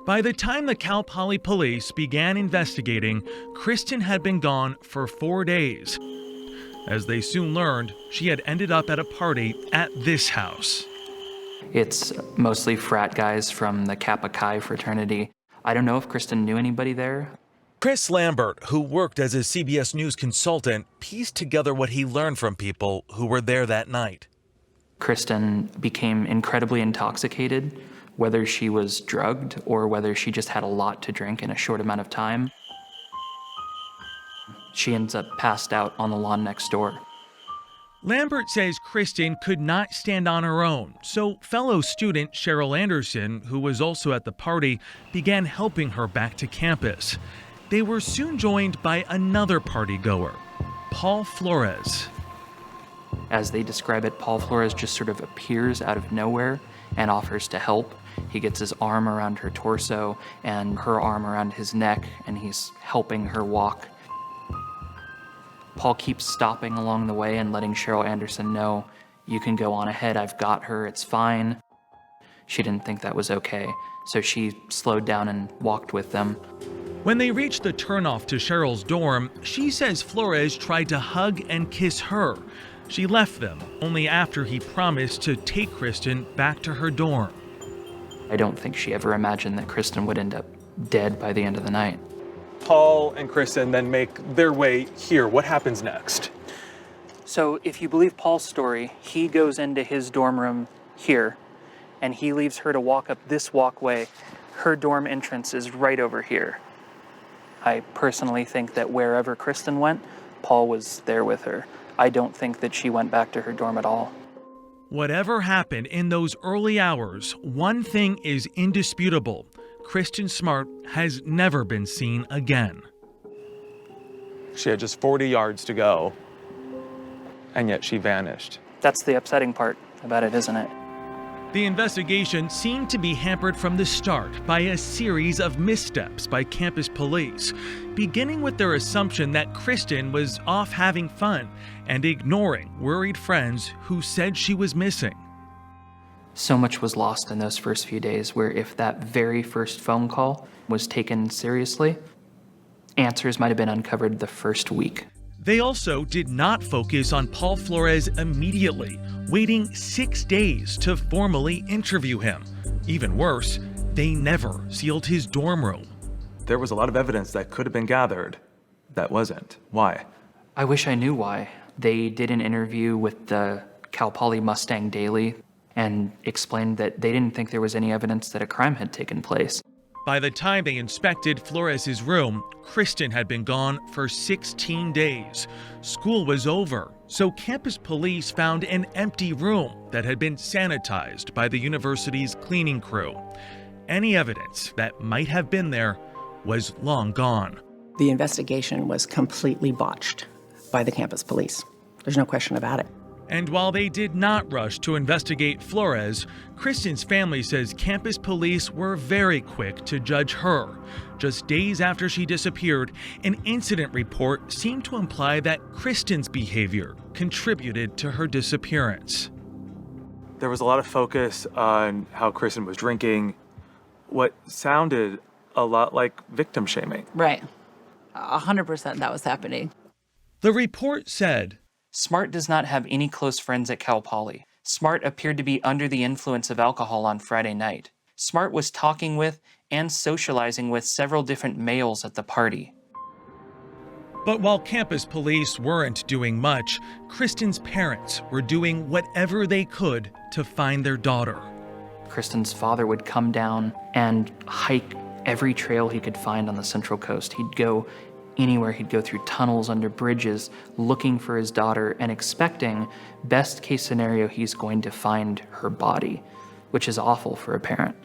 By the time the Cal Poly police began investigating, Kristin had been gone for 4 days. As they soon learned, she had ended up at a party at this house. It's mostly frat guys from the Kappa Chi fraternity. I don't know if Kristin knew anybody there. Chris Lambert, who worked as a CBS News consultant, pieced together what he learned from people who were there that night. Kristin became incredibly intoxicated, whether she was drugged or whether she just had a lot to drink in a short amount of time. She ends up passed out on the lawn next door. Lambert says Kristin could not stand on her own, so fellow student Cheryl Anderson, who was also at the party, began helping her back to campus. They were soon joined by another party goer, Paul Flores. As they describe it, Paul Flores just sort of appears out of nowhere and offers to help. He gets his arm around her torso and her arm around his neck, and he's helping her walk. Paul keeps stopping along the way and letting Cheryl Anderson know, "You can go on ahead, I've got her, it's fine." She didn't think that was okay, so she slowed down and walked with them. When they reached the turnoff to Cheryl's dorm, she says Flores tried to hug and kiss her. She left them only after he promised to take Kristin back to her dorm. I don't think she ever imagined that Kristin would end up dead by the end of the night. Paul and Kristin then make their way here. What happens next? So if you believe Paul's story, he goes into his dorm room here, and he leaves her to walk up this walkway. Her dorm entrance is right over here. I personally think that wherever Kristin went, Paul was there with her. I don't think that she went back to her dorm at all. Whatever happened in those early hours, one thing is indisputable. Kristin Smart has never been seen again. She had just 40 yards to go, and yet she vanished. That's the upsetting part about it, isn't it? The investigation seemed to be hampered from the start by a series of missteps by campus police, beginning with their assumption that Kristin was off having fun and ignoring worried friends who said she was missing. So much was lost in those first few days, where if that very first phone call was taken seriously, answers might have been uncovered the first week. They also did not focus on Paul Flores immediately, waiting 6 days to formally interview him. Even worse, they never sealed his dorm room. There was a lot of evidence that could have been gathered that wasn't. Why? I wish I knew why. They did an interview with the Cal Poly Mustang Daily and explained that they didn't think there was any evidence that a crime had taken place. By the time they inspected Flores' room, Kristin had been gone for 16 days. School was over, so campus police found an empty room that had been sanitized by the university's cleaning crew. Any evidence that might have been there was long gone. The investigation was completely botched by the campus police. There's no question about it. And while they did not rush to investigate Flores, Kristin's family says campus police were very quick to judge her. Just days after she disappeared, an incident report seemed to imply that Kristin's behavior contributed to her disappearance. There was a lot of focus on how Kristin was drinking, what sounded a lot like victim shaming. Right. 100% that was happening. The report said, Smart does not have any close friends at Cal Poly. Smart appeared to be under the influence of alcohol on Friday night. Smart was talking with and socializing with several different males at the party. But while campus police weren't doing much, Kristin's parents were doing whatever they could to find their daughter. Kristin's father would come down and hike every trail he could find on the Central Coast. He'd go anywhere. He'd go through tunnels, under bridges, looking for his daughter and expecting, best case scenario, he's going to find her body, which is awful for a parent.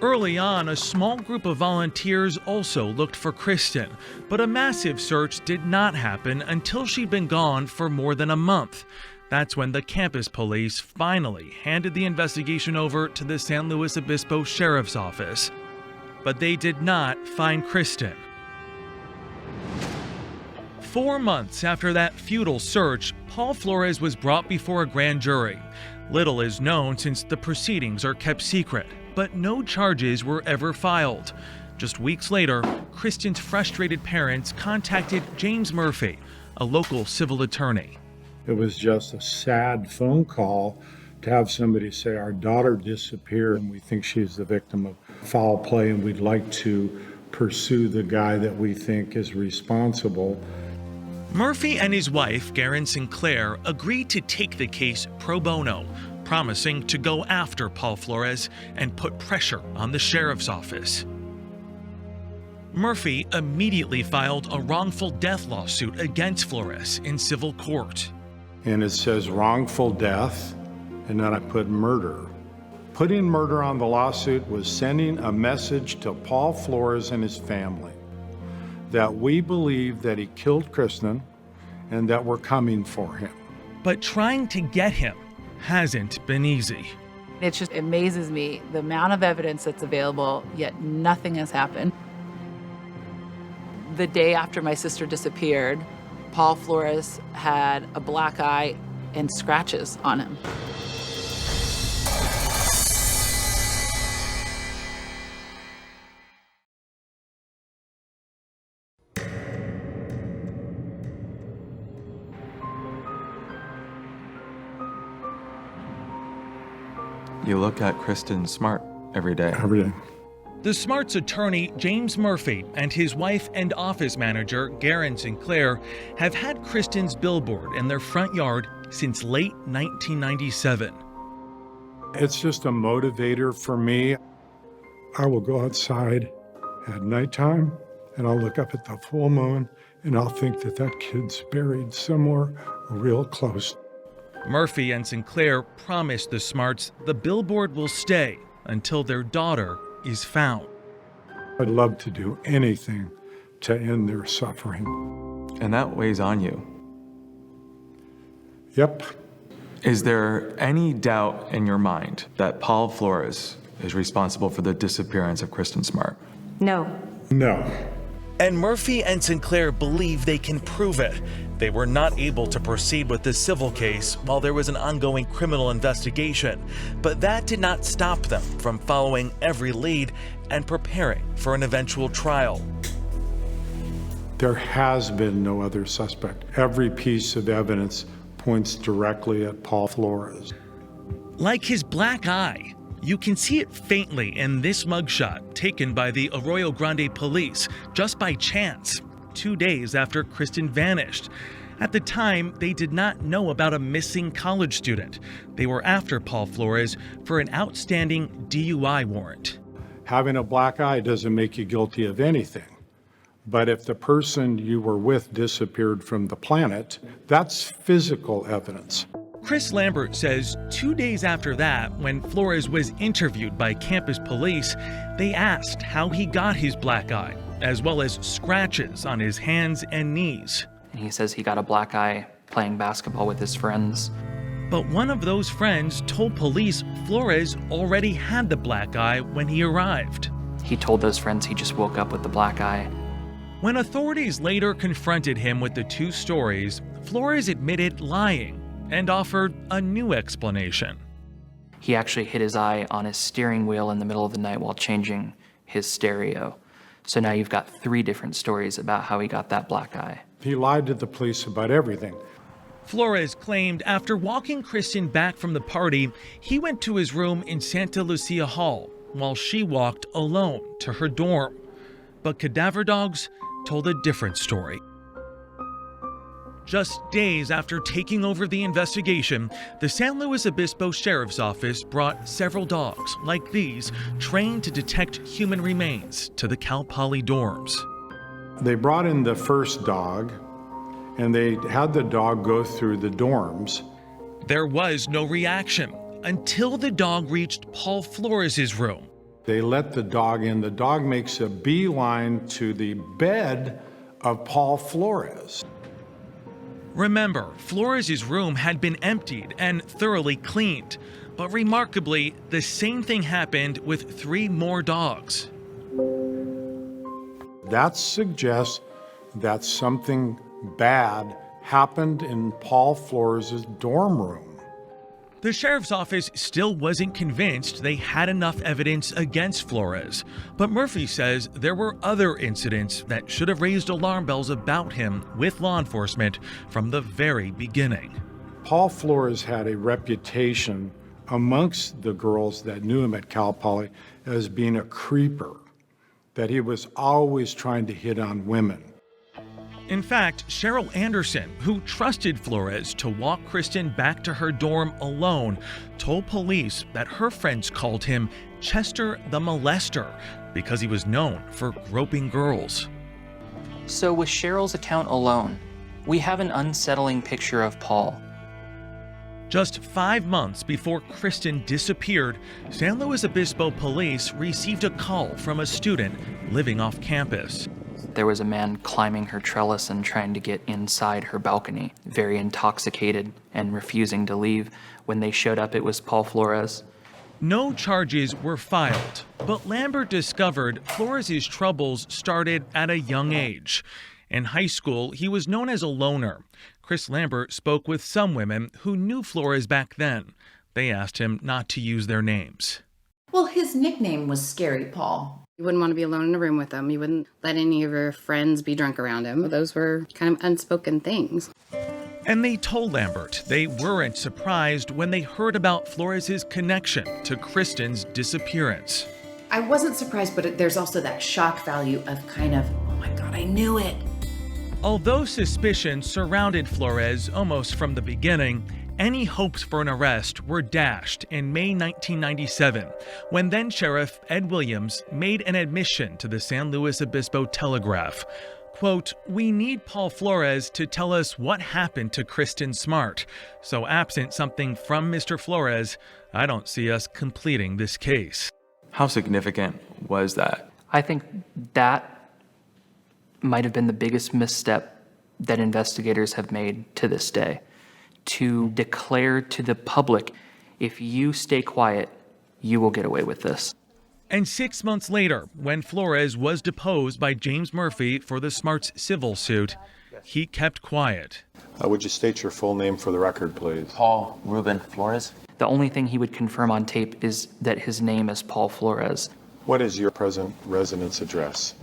Early on, a small group of volunteers also looked for Kristin, but a massive search did not happen until she'd been gone for more than a month. That's when the campus police finally handed the investigation over to the San Luis Obispo Sheriff's Office. But they did not find Kristin. 4 months after that futile search, Paul Flores was brought before a grand jury. Little is known since the proceedings are kept secret, but no charges were ever filed. Just weeks later, Kristin's frustrated parents contacted James Murphy, a local civil attorney. It was just a sad phone call to have somebody say, our daughter disappeared and we think she's the victim of foul play and we'd like to pursue the guy that we think is responsible. Murphy and his wife, Garen Sinclair, agreed to take the case pro bono, promising to go after Paul Flores and put pressure on the sheriff's office. Murphy immediately filed a wrongful death lawsuit against Flores in civil court. And it says wrongful death, and then I put murder. Putting murder on the lawsuit was sending a message to Paul Flores and his family that we believe that he killed Kristin and that we're coming for him. But trying to get him hasn't been easy. It just amazes me the amount of evidence that's available, yet nothing has happened. The day after my sister disappeared, Paul Flores had a black eye and scratches on him. You look at Kristin Smart every day. Every day. The Smart's attorney, James Murphy, and his wife and office manager, Garen Sinclair, have had Kristin's billboard in their front yard since late 1997. It's just a motivator for me. I will go outside at nighttime and I'll look up at the full moon and I'll think that that kid's buried somewhere real close. Murphy and Sinclair promised the Smarts the billboard will stay until their daughter is found. I'd love to do anything to end their suffering. And that weighs on you. Yep. Is there any doubt in your mind that Paul Flores is responsible for the disappearance of Kristin Smart? No. No. And Murphy and Sinclair believe they can prove it. They were not able to proceed with the civil case while there was an ongoing criminal investigation, but that did not stop them from following every lead and preparing for an eventual trial. There has been no other suspect. Every piece of evidence points directly at Paul Flores. Like his black eye, you can see it faintly in this mugshot taken by the Arroyo Grande police just by chance, 2 days after Kristin vanished. At the time, they did not know about a missing college student. They were after Paul Flores for an outstanding DUI warrant. Having a black eye doesn't make you guilty of anything. But if the person you were with disappeared from the planet, that's physical evidence. Chris Lambert says 2 days after that, when Flores was interviewed by campus police, they asked how he got his black eye, as well as scratches on his hands and knees. He says he got a black eye playing basketball with his friends. But one of those friends told police Flores already had the black eye when he arrived. He told those friends he just woke up with the black eye. When authorities later confronted him with the two stories, Flores admitted lying and offered a new explanation. He actually hit his eye on his steering wheel in the middle of the night while changing his stereo. So now you've got 3 different stories about how he got that black eye. He lied to the police about everything. Flores claimed after walking Kristin back from the party, he went to his room in Santa Lucia Hall while she walked alone to her dorm. But cadaver dogs told a different story. Just days after taking over the investigation, the San Luis Obispo Sheriff's Office brought several dogs, like these, trained to detect human remains to the Cal Poly dorms. They brought in the first dog, and they had the dog go through the dorms. There was no reaction until the dog reached Paul Flores' room. They let the dog in. The dog makes a beeline to the bed of Paul Flores. Remember, Flores' room had been emptied and thoroughly cleaned, but remarkably, the same thing happened with 3 more dogs. That suggests that something bad happened in Paul Flores' dorm room. The sheriff's office still wasn't convinced they had enough evidence against Flores, but Murphy says there were other incidents that should have raised alarm bells about him with law enforcement from the very beginning. Paul Flores had a reputation amongst the girls that knew him at Cal Poly as being a creeper, that he was always trying to hit on women. In fact, Cheryl Anderson, who trusted Flores to walk Kristin back to her dorm alone, told police that her friends called him Chester the Molester because he was known for groping girls. So with Cheryl's account alone, we have an unsettling picture of Paul. Just 5 months before Kristin disappeared, San Luis Obispo police received a call from a student living off campus. There was a man climbing her trellis and trying to get inside her balcony, very intoxicated and refusing to leave. When they showed up, it was Paul Flores. No charges were filed, but Lambert discovered Flores' troubles started at a young age. In high school, he was known as a loner. Chris Lambert spoke with some women who knew Flores back then. They asked him not to use their names. Well, his nickname was Scary Paul. You wouldn't want to be alone in a room with him. You wouldn't let any of your friends be drunk around him. Those were kind of unspoken things. And they told Lambert they weren't surprised when they heard about Flores' connection to Kristin's disappearance. I wasn't surprised, but there's also that shock value of kind of, oh my God, I knew it. Although suspicion surrounded Flores almost from the beginning, any hopes for an arrest were dashed in May 1997, when then Sheriff Ed Williams made an admission to the San Luis Obispo Telegraph. Quote, "We need Paul Flores to tell us what happened to Kristin Smart. So absent something from Mr. Flores, I don't see us completing this case." How significant was that? I think that might have been the biggest misstep that investigators have made to this day. To declare to the public, if you stay quiet, you will get away with this. And 6 months later, when Flores was deposed by James Murphy for the Smart's civil suit, he kept quiet. Would you state your full name for the record, please? Paul Ruben Flores. The only thing he would confirm on tape is that his name is Paul Flores. What is your present residence address?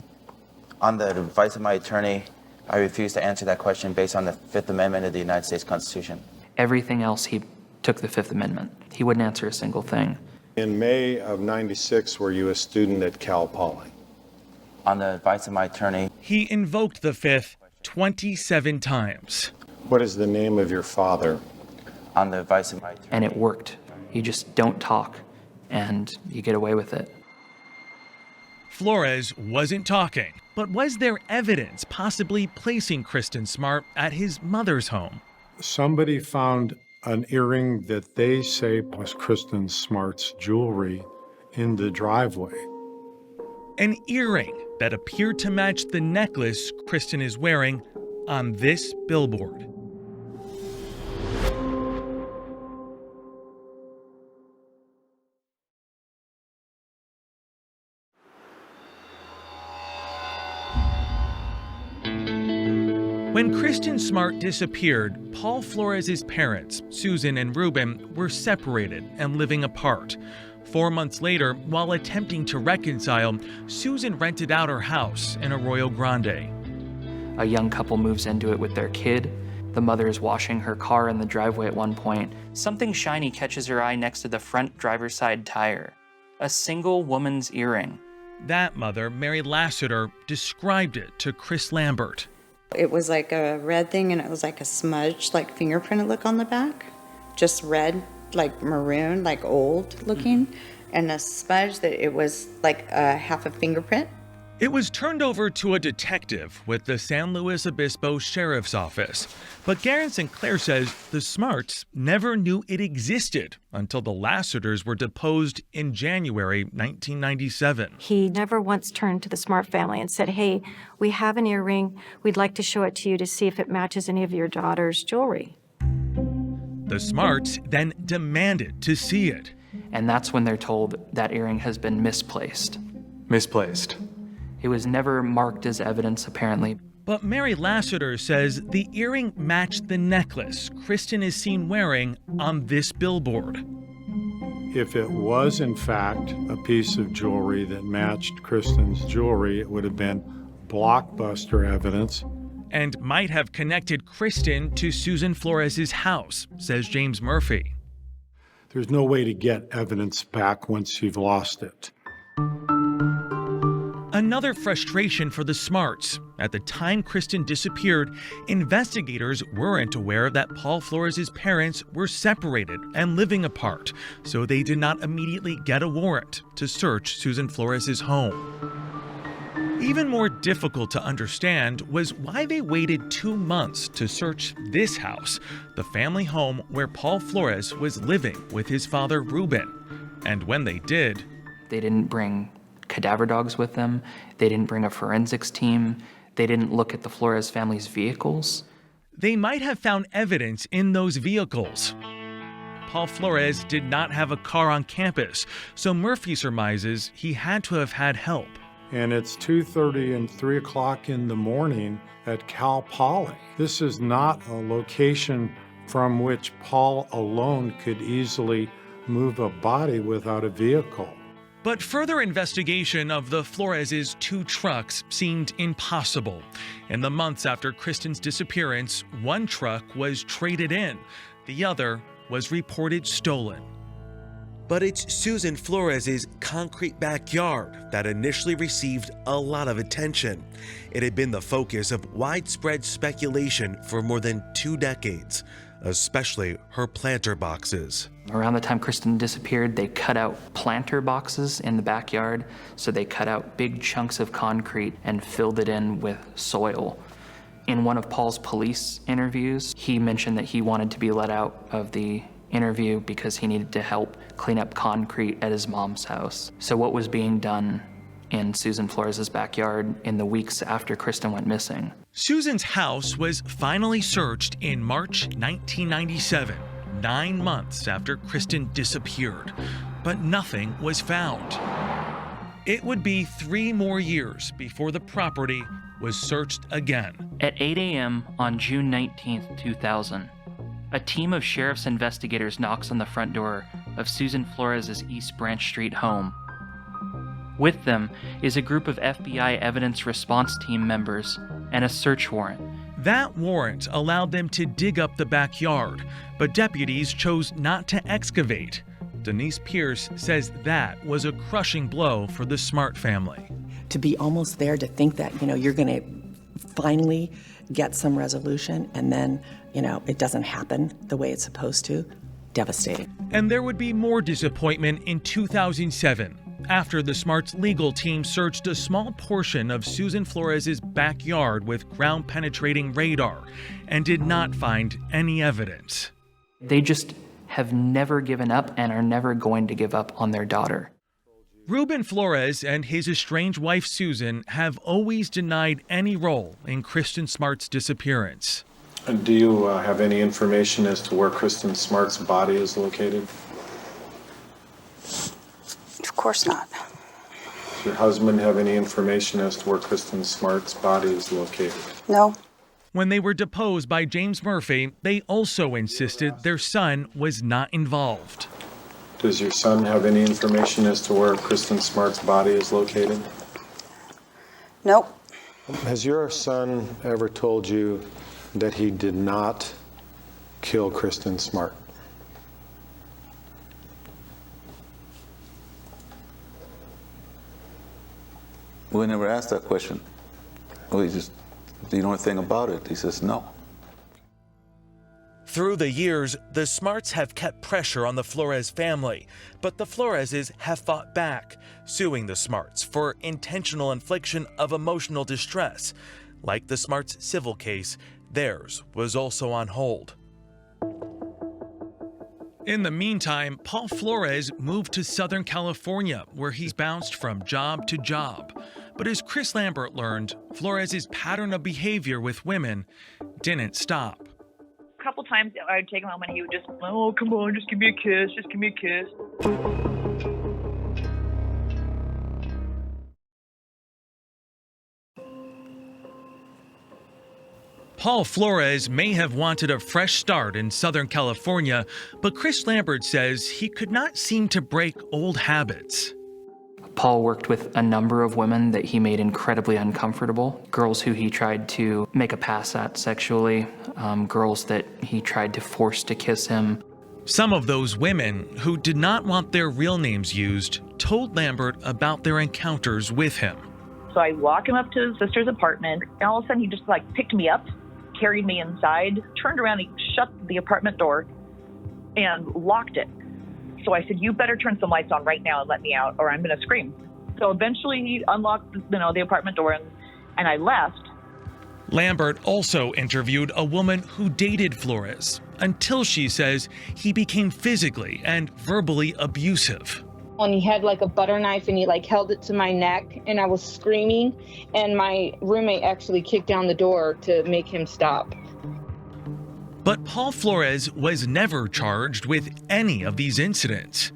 On the advice of my attorney, I refuse to answer that question based on the Fifth Amendment of the United States Constitution. Everything else, he took the Fifth Amendment. He wouldn't answer a single thing. In May of '96, were you a student at Cal Poly? On the advice of my attorney. He invoked the Fifth 27 times. What is the name of your father? On the advice of my attorney. And it worked. You just don't talk, and you get away with it. Flores wasn't talking, but was there evidence possibly placing Kristin Smart at his mother's home? Somebody found an earring that they say was Kristin Smart's jewelry in the driveway. An earring that appeared to match the necklace Kristin is wearing on this billboard. When Kristin Smart disappeared, Paul Flores' parents, Susan and Ruben, were separated and living apart. 4 months later, while attempting to reconcile, Susan rented out her house in Arroyo Grande. A young couple moves into it with their kid. The mother is washing her car in the driveway at one point. Something shiny catches her eye next to the front driver's side tire. A single woman's earring. That mother, Mary Lassiter, described it to Chris Lambert. It was like a red thing, and it was like a smudge, like fingerprint look on the back. Just red, like maroon, like old looking. And a smudge that it was like half a fingerprint. It was turned over to a detective with the San Luis Obispo Sheriff's Office. But Garen Sinclair says the Smarts never knew it existed until the Lassiters were deposed in January 1997. He never once turned to the Smart family and said, "Hey, we have an earring. We'd like to show it to you to see if it matches any of your daughter's jewelry." The Smarts then demanded to see it. And that's when they're told that earring has been misplaced. Misplaced. It was never marked as evidence, apparently. But Mary Lassiter says the earring matched the necklace Kristin is seen wearing on this billboard. If it was, in fact, a piece of jewelry that matched Kristin's jewelry, it would have been blockbuster evidence. And might have connected Kristin to Susan Flores' house, says James Murphy. There's no way to get evidence back once you've lost it. Another frustration for the Smarts. At the time Kristin disappeared, investigators weren't aware that Paul Flores' parents were separated and living apart, so they did not immediately get a warrant to search Susan Flores' home. Even more difficult to understand was why they waited 2 months to search this house, the family home where Paul Flores was living with his father Ruben. And when they did, they didn't bring cadaver dogs with them. They didn't bring a forensics team. They didn't look at the Flores family's vehicles. They might have found evidence in those vehicles. Paul Flores did not have a car on campus, so Murphy surmises he had to have had help. And it's 2:30 and 3 o'clock in the morning at Cal Poly. This is not a location from which Paul alone could easily move a body without a vehicle. But further investigation of the Flores' 2 trucks seemed impossible. In the months after Kristin's disappearance, one truck was traded in. The other was reported stolen. But it's Susan Flores' concrete backyard that initially received a lot of attention. It had been the focus of widespread speculation for more than 2 decades, especially her planter boxes. Around the time Kristin disappeared, they cut out planter boxes in the backyard. So they cut out big chunks of concrete and filled it in with soil. In one of Paul's police interviews, he mentioned that he wanted to be let out of the interview because he needed to help clean up concrete at his mom's house. So what was being done in Susan Flores' backyard in the weeks after Kristin went missing? Susan's house was finally searched in March 1997, 9 months after Kristin disappeared, but nothing was found. It would be 3 more years before the property was searched again. At 8 a.m. on June 19, 2000, a team of sheriff's investigators knocks on the front door of Susan Flores' East Branch Street home. With them is a group of FBI evidence response team members and a search warrant. That warrant allowed them to dig up the backyard, but deputies chose not to excavate. Denise Pierce says that was a crushing blow for the Smart family. To be almost there, to think that, you're going to finally get some resolution and then, it doesn't happen the way it's supposed to, devastating. And there would be more disappointment in 2007. After the Smart's legal team searched a small portion of Susan Flores' backyard with ground-penetrating radar and did not find any evidence. They just have never given up and are never going to give up on their daughter. Ruben Flores and his estranged wife Susan have always denied any role in Kristin Smart's disappearance. And do you have any information as to where Kristin Smart's body is located? Of course not. Does your husband have any information as to where Kristin Smart's body is located? No. When they were deposed by James Murphy, they also insisted their son was not involved. Does your son have any information as to where Kristin Smart's body is located? Nope. Has your son ever told you that he did not kill Kristin Smart? We never asked that question. We just, do you know anything about it? He says no. Through the years, the Smarts have kept pressure on the Flores family, but the Floreses have fought back, suing the Smarts for intentional infliction of emotional distress. Like the Smarts' civil case, theirs was also on hold. In the meantime, Paul Flores moved to Southern California, where he's bounced from job to job. But as Chris Lambert learned, Flores' pattern of behavior with women didn't stop. A couple times I'd take him home and he would just, oh, come on, just give me a kiss, just give me a kiss. Paul Flores may have wanted a fresh start in Southern California, but Chris Lambert says he could not seem to break old habits. Paul worked with a number of women that he made incredibly uncomfortable. Girls who he tried to make a pass at sexually, girls that he tried to force to kiss him. Some of those women, who did not want their real names used, told Lambert about their encounters with him. So I walk him up to his sister's apartment, and all of a sudden he just picked me up, carried me inside, turned around, he shut the apartment door and locked it. So I said, you better turn some lights on right now and let me out or I'm going to scream. So eventually he unlocked the apartment door and I left. Lambert also interviewed a woman who dated Flores until she says he became physically and verbally abusive. And he had a butter knife and he held it to my neck and I was screaming and my roommate actually kicked down the door to make him stop. But Paul Flores was never charged with any of these incidents.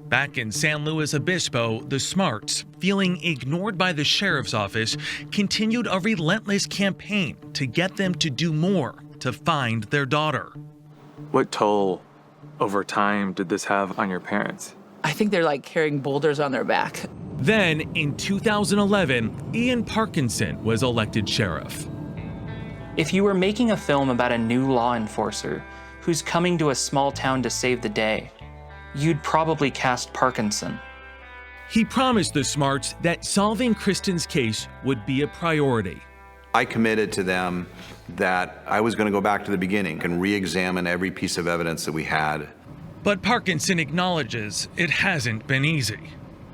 Back in San Luis Obispo, the Smarts, feeling ignored by the sheriff's office, continued a relentless campaign to get them to do more to find their daughter. What toll over time did this have on your parents? I think they're like carrying boulders on their back. Then, in 2011, Ian Parkinson was elected sheriff. If you were making a film about a new law enforcer who's coming to a small town to save the day, you'd probably cast Parkinson. He promised the Smarts that solving Kristin's case would be a priority. I committed to them that I was going to go back to the beginning and re-examine every piece of evidence that we had. But Parkinson acknowledges it hasn't been easy.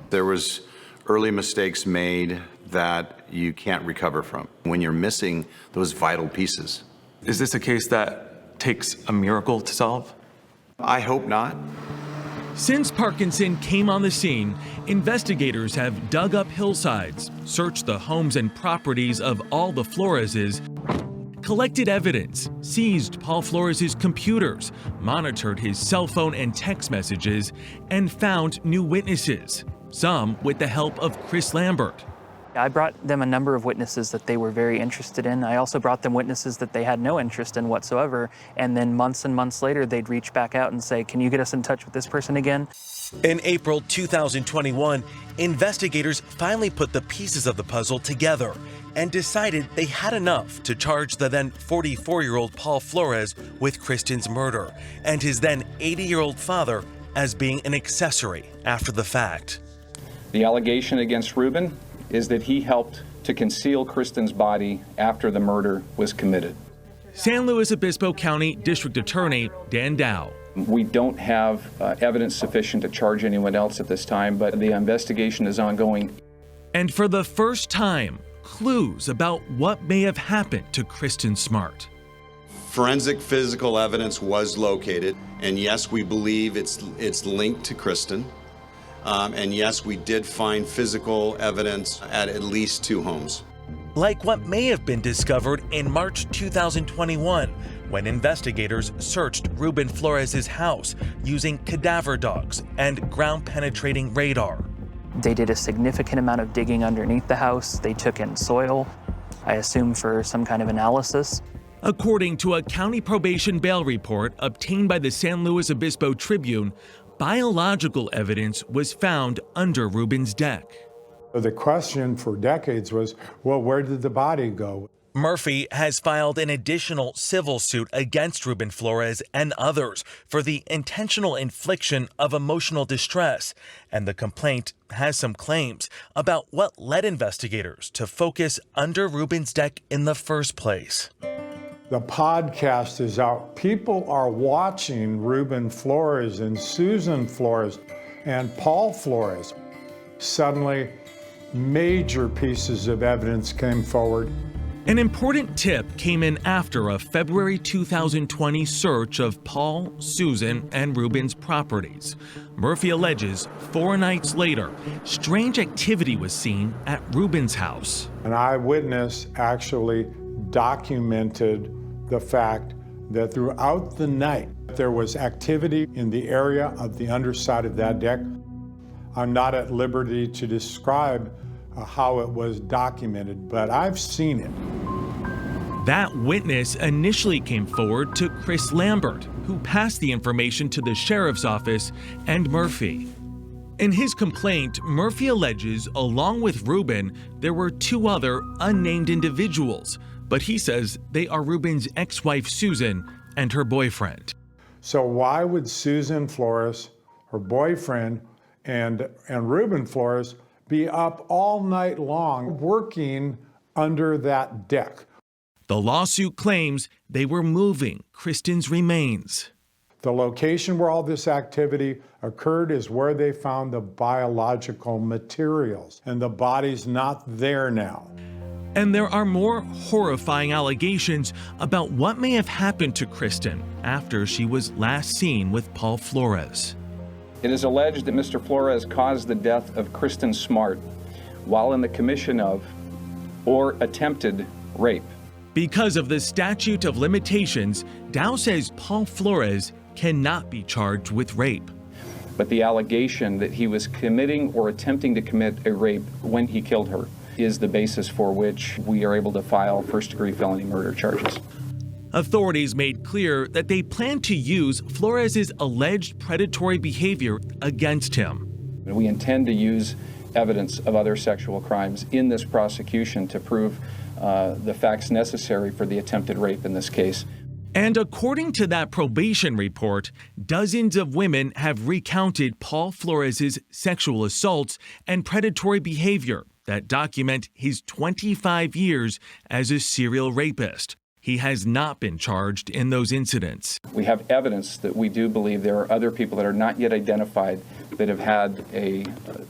There was early mistakes made that you can't recover from when you're missing those vital pieces. Is this a case that takes a miracle to solve? I hope not. Since Parkinson came on the scene, investigators have dug up hillsides, searched the homes and properties of all the Floreses, collected evidence, seized Paul Flores's computers, monitored his cell phone and text messages, and found new witnesses, some with the help of Chris Lambert. I brought them a number of witnesses that they were very interested in. I also brought them witnesses that they had no interest in whatsoever. And then months and months later, they'd reach back out and say, can you get us in touch with this person again? In April 2021, investigators finally put the pieces of the puzzle together and decided they had enough to charge the then 44-year-old Paul Flores with Kristin's murder and his then 80-year-old father as being an accessory after the fact. The allegation against Ruben is that he helped to conceal Kristin's body after the murder was committed. San Luis Obispo County District Attorney Dan Dow. We don't have evidence sufficient to charge anyone else at this time, but the investigation is ongoing. And for the first time, clues about what may have happened to Kristin Smart. Forensic physical evidence was located, and yes, we believe it's linked to Kristin. And yes, we did find physical evidence at least 2 homes. Like what may have been discovered in March 2021, when investigators searched Ruben Flores's house using cadaver dogs and ground-penetrating radar. They did a significant amount of digging underneath the house. They took in soil, I assume for some kind of analysis. According to a county probation bail report obtained by the San Luis Obispo Tribune, biological evidence was found under Ruben's deck. The question for decades was, well, where did the body go? Murphy has filed an additional civil suit against Ruben Flores and others for the intentional infliction of emotional distress, and the complaint has some claims about what led investigators to focus under Ruben's deck in the first place. The podcast is out. People are watching Ruben Flores and Susan Flores and Paul Flores. Suddenly, major pieces of evidence came forward. An important tip came in after a February 2020 search of Paul, Susan, and Ruben's properties. Murphy alleges 4 nights later, strange activity was seen at Ruben's house. An eyewitness actually documented the fact that throughout the night there was activity in the area of the underside of that deck. I'm not at liberty to describe how it was documented, but I've seen it. That witness initially came forward to Chris Lambert, who passed the information to the sheriff's office and Murphy. In his complaint, Murphy alleges, along with Ruben, there were 2 other unnamed individuals, but he says they are Ruben's ex-wife Susan and her boyfriend. So why would Susan Flores, her boyfriend, and Ruben Flores be up all night long working under that deck? The lawsuit claims they were moving Kristin's remains. The location where all this activity occurred is where they found the biological materials, and the body's not there now. And there are more horrifying allegations about what may have happened to Kristin after she was last seen with Paul Flores. It is alleged that Mr. Flores caused the death of Kristin Smart while in the commission of or attempted rape. Because of the statute of limitations, Dow says Paul Flores cannot be charged with rape. But the allegation that he was committing or attempting to commit a rape when he killed her is the basis for which we are able to file first-degree felony murder charges. Authorities made clear that they plan to use Flores's alleged predatory behavior against him. We intend to use evidence of other sexual crimes in this prosecution to prove the facts necessary for the attempted rape in this case. And according to that probation report, dozens of women have recounted Paul Flores's sexual assaults and predatory behavior that document his 25 years as a serial rapist. He has not been charged in those incidents. We have evidence that we do believe there are other people that are not yet identified that have had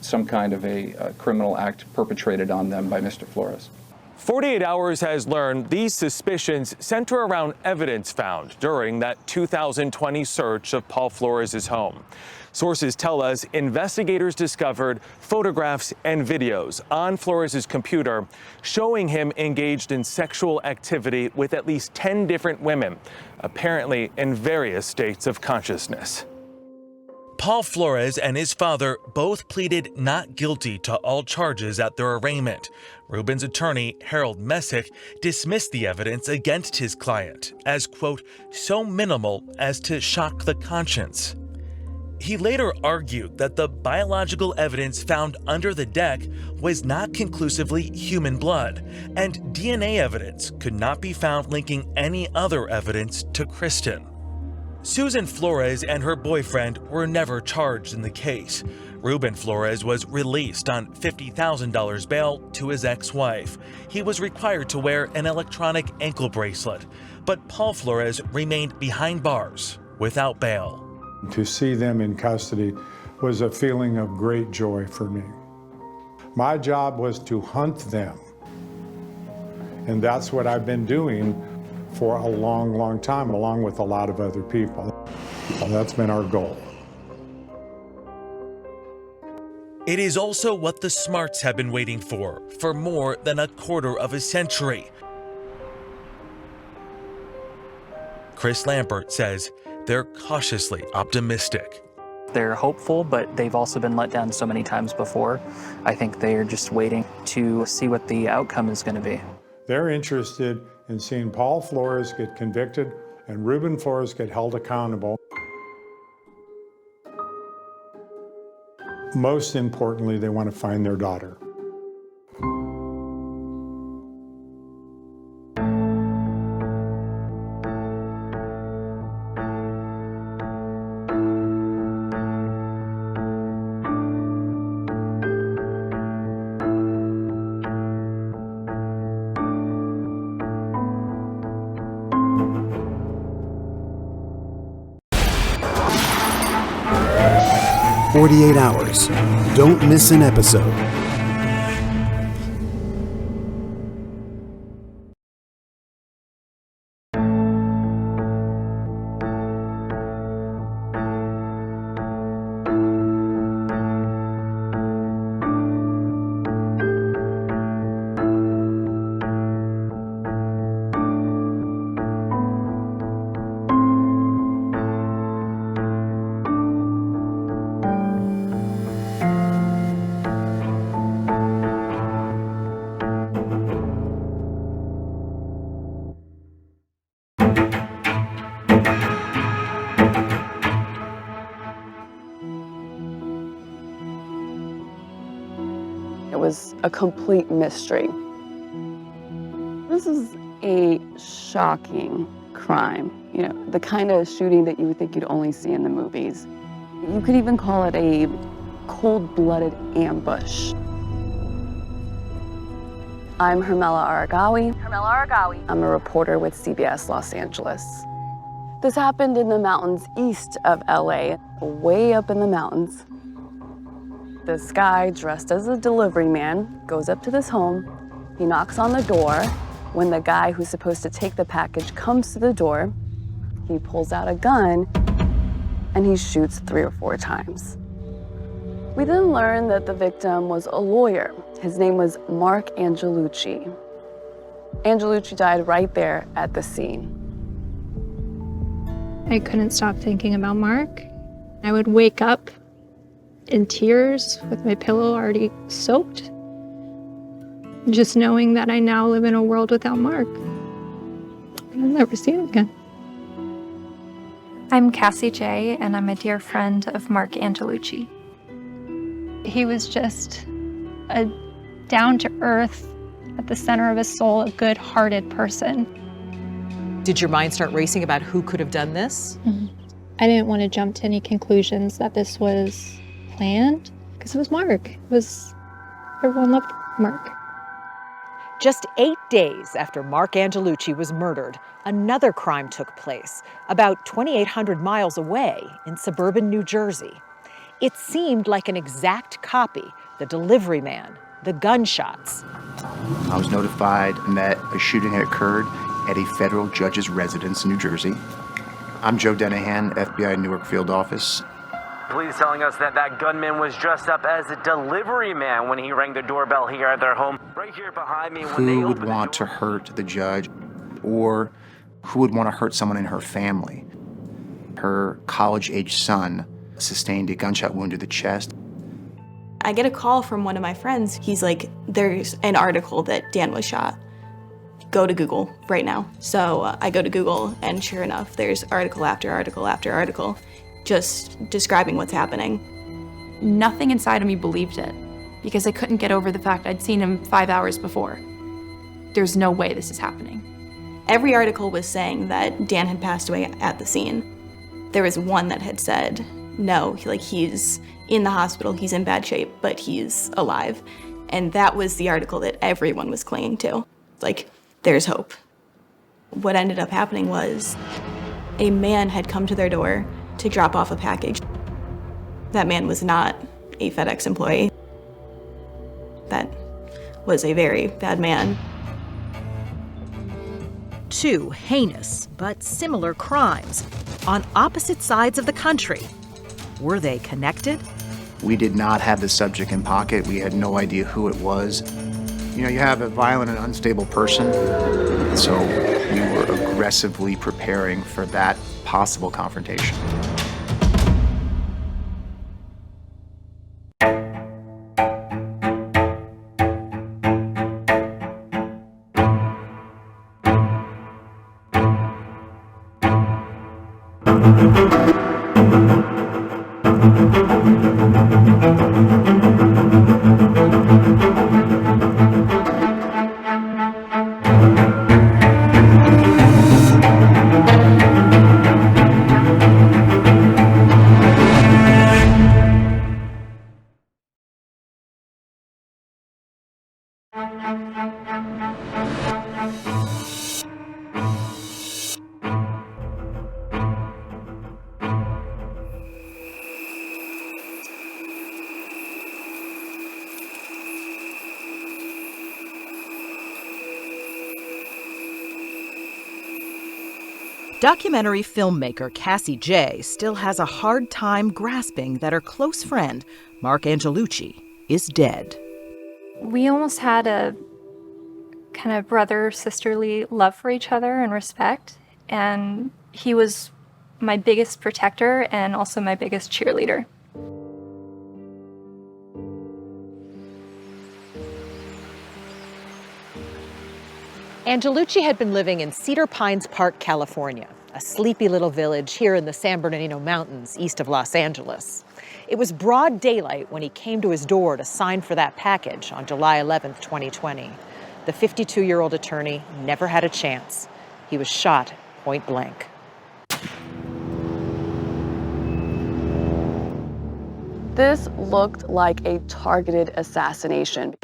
some kind of a criminal act perpetrated on them by Mr. Flores. 48 Hours has learned these suspicions center around evidence found during that 2020 search of Paul Flores' home. Sources tell us investigators discovered photographs and videos on Flores' computer showing him engaged in sexual activity with at least 10 different women, apparently in various states of consciousness. Paul Flores and his father both pleaded not guilty to all charges at their arraignment. Ruben's attorney, Harold Messick, dismissed the evidence against his client as, quote, so minimal as to shock the conscience. He later argued that the biological evidence found under the deck was not conclusively human blood, and DNA evidence could not be found linking any other evidence to Kristin. Susan Flores and her boyfriend were never charged in the case. Ruben Flores was released on $50,000 bail to his ex-wife. He was required to wear an electronic ankle bracelet, but Paul Flores remained behind bars without bail. To see them in custody was a feeling of great joy for me. My job was to hunt them, and that's what I've been doing for a long, long time, along with a lot of other people. And that's been our goal. It is also what the Smarts have been waiting for more than a quarter of a century. Chris Lambert says they're cautiously optimistic. They're hopeful, but they've also been let down so many times before. I think they're just waiting to see what the outcome is going to be. They're interested in seeing Paul Flores get convicted and Ruben Flores get held accountable. Most importantly, they want to find their daughter. "48 Hours. Don't miss an episode." It was a complete mystery. This is a shocking crime, you know, the kind of shooting that you would think you'd only see in the movies. You could even call it a cold-blooded ambush. I'm Hermela Aragawi. I'm a reporter with CBS Los Angeles. This happened in the mountains east of LA, way up in the mountains. This guy, dressed as a delivery man, goes up to this home. He knocks on the door. When the guy who's supposed to take the package comes to the door, he pulls out a gun and he shoots 3 or 4 times. We then learn that the victim was a lawyer. His name was Mark Angelucci. Angelucci died right there at the scene. I couldn't stop thinking about Mark. I would wake up in tears with my pillow already soaked, just knowing that I now live in a world without Mark. I'll never see him again. I'm Cassie J, and I'm a dear friend of Mark Angelucci. He was just a down-to-earth, at the center of his soul, a good-hearted person. Did your mind start racing about who could have done this? I didn't want to jump to any conclusions that this was planned, because it was Mark. Everyone loved Mark. Just 8 days after Mark Angelucci was murdered, another crime took place about 2,800 miles away in suburban New Jersey. It seemed like an exact copy, the delivery man, the gunshots. I was notified that a shooting had occurred at a federal judge's residence in New Jersey. I'm Joe Denahan, FBI Newark Field Office. Police telling us that that gunman was dressed up as a delivery man when he rang the doorbell here at their home. Right here behind me. Who would want to hurt the judge, or who would want to hurt someone in her family? Her college-age son sustained a gunshot wound to the chest. I get a call from one of my friends. He's like, there's an article that Dan was shot. Go to Google right now. So I go to Google, and sure enough, there's article after article after article just describing what's happening. Nothing inside of me believed it, because I couldn't get over the fact I'd seen him 5 hours before. There's no way this is happening. Every article was saying that Dan had passed away at the scene. There was one that had said, no, he's in the hospital, he's in bad shape, but he's alive. And that was the article that everyone was clinging to. Like, there's hope. What ended up happening was a man had come to their door to drop off a package. That man was not a FedEx employee. That was a very bad man. Two heinous but similar crimes on opposite sides of the country. Were they connected? We did not have the subject in pocket. We had no idea who it was. You know, you have a violent and unstable person, so we were aggressively preparing for that possible confrontation. Documentary filmmaker Cassie J still has a hard time grasping that her close friend, Mark Angelucci, is dead. We almost had a kind of brother-sisterly love for each other and respect, and he was my biggest protector and also my biggest cheerleader. Angelucci had been living in Cedar Pines Park, California, a sleepy little village here in the San Bernardino Mountains east of Los Angeles. It was broad daylight when he came to his door to sign for that package on July 11th, 2020. The 52-year-old attorney never had a chance. He was shot point blank. This looked like a targeted assassination.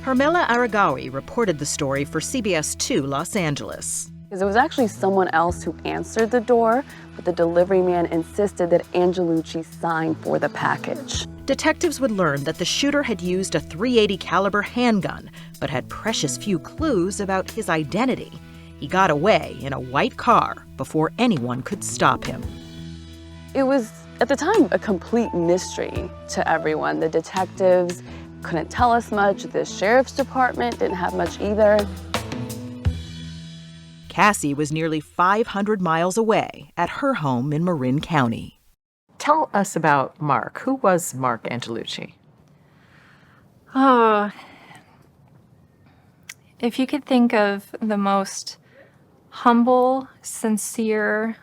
Hermela Aragawi reported the story for CBS 2 Los Angeles. Because it was actually someone else who answered the door, but the delivery man insisted that Angelucci sign for the package. Detectives would learn that the shooter had used a .380 caliber handgun, but had precious few clues about his identity. He got away in a white car before anyone could stop him. It was, at the time, a complete mystery to everyone. The detectives couldn't tell us much. The sheriff's department didn't have much either. Cassie was nearly 500 miles away at her home in Marin County. Tell us about Mark. Who was Mark Angelucci? Oh, if you could think of the most humble, sincere,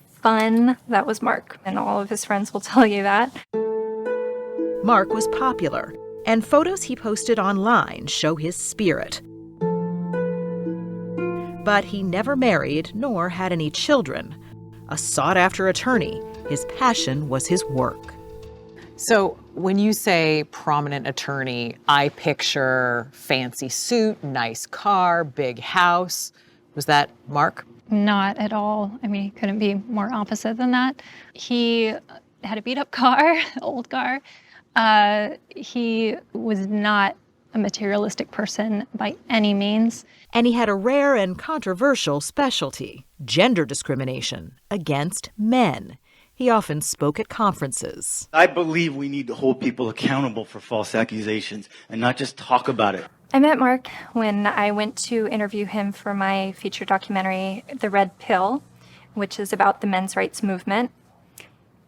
fun, that was Mark. And all of his friends will tell you that. Mark was popular, and photos he posted online show his spirit. But he never married nor had any children. A sought-after attorney, his passion was his work. So when you say prominent attorney, I picture fancy suit, nice car, big house. Was that Mark? Not at all. I mean, he couldn't be more opposite than that. He had a beat-up car, old car. He was not a materialistic person by any means. And he had a rare and controversial specialty, gender discrimination against men. He often spoke at conferences. I believe we need to hold people accountable for false accusations and not just talk about it. I met Mark when I went to interview him for my feature documentary, The Red Pill, which is about the men's rights movement.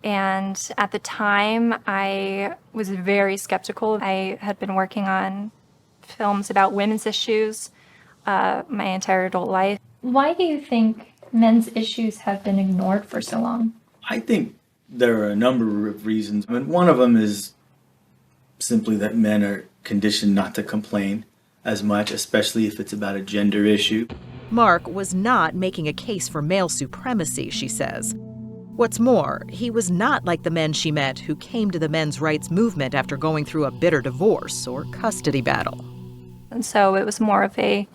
And at the time, I was very skeptical. I had been working on films about women's issues my entire adult life. Why do you think men's issues have been ignored for so long? I think there are a number of reasons. I mean, one of them is simply that men are conditioned not to complain as much, especially if it's about a gender issue. Mark was not making a case for male supremacy, she says. What's more, he was not like the men she met who came to the men's rights movement after going through a bitter divorce or custody battle. And so it was more of a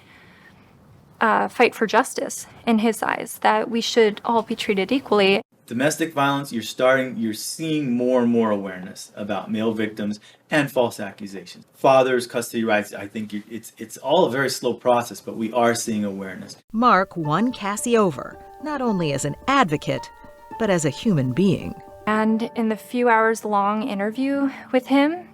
fight for justice in his eyes, that we should all be treated equally. Domestic violence, you're seeing more and more awareness about male victims and false accusations. Fathers, custody rights, I think it's all a very slow process, but we are seeing awareness. Mark won Cassie over, not only as an advocate, but as a human being. And in the few hours long interview with him,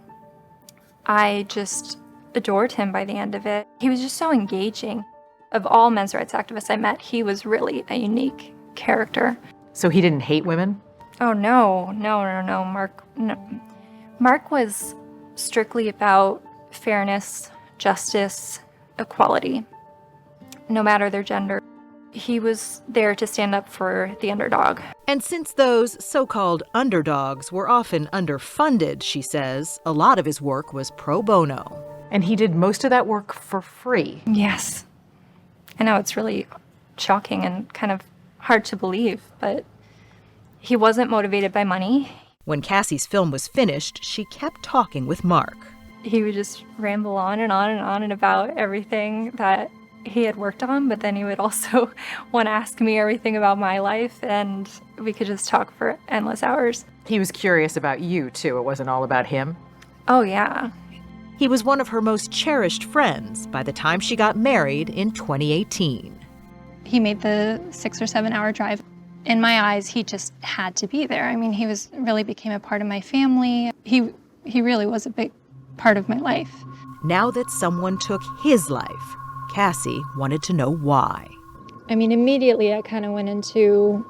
I just adored him by the end of it. He was just so engaging. Of all men's rights activists I met, he was really a unique character. So he didn't hate women? Oh, no. Mark was strictly about fairness, justice, equality, no matter their gender. He was there to stand up for the underdog. And since those so-called underdogs were often underfunded, she says, a lot of his work was pro bono. And he did most of that work for free? Yes. I know it's really shocking and kind of hard to believe, but he wasn't motivated by money. When Cassie's film was finished, she kept talking with Mark. He would just ramble on and on and on and about everything that he had worked on, but then he would also want to ask me everything about my life, and we could just talk for endless hours. He was curious about you, too. It wasn't all about him? Oh, yeah. He was one of her most cherished friends by the time she got married in 2018. He made the 6 or 7 hour drive. In my eyes, he just had to be there. I mean, he really became a part of my family. He really was a big part of my life. Now that someone took his life, Cassie wanted to know why. I mean, immediately I kind of went into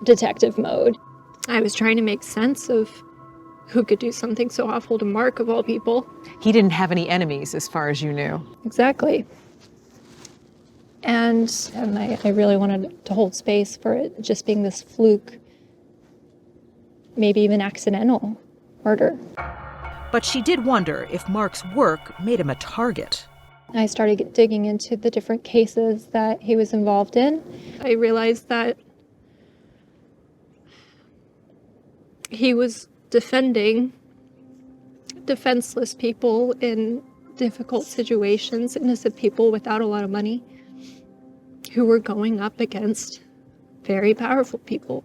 detective mode. I was trying to make sense of who could do something so awful to Mark, of all people. He didn't have any enemies, as far as you knew. Exactly. And I really wanted to hold space for it just being this fluke, maybe even accidental murder. But she did wonder if Mark's work made him a target. I started digging into the different cases that he was involved in. I realized that he was defending defenseless people in difficult situations, innocent people without a lot of money, who were going up against very powerful people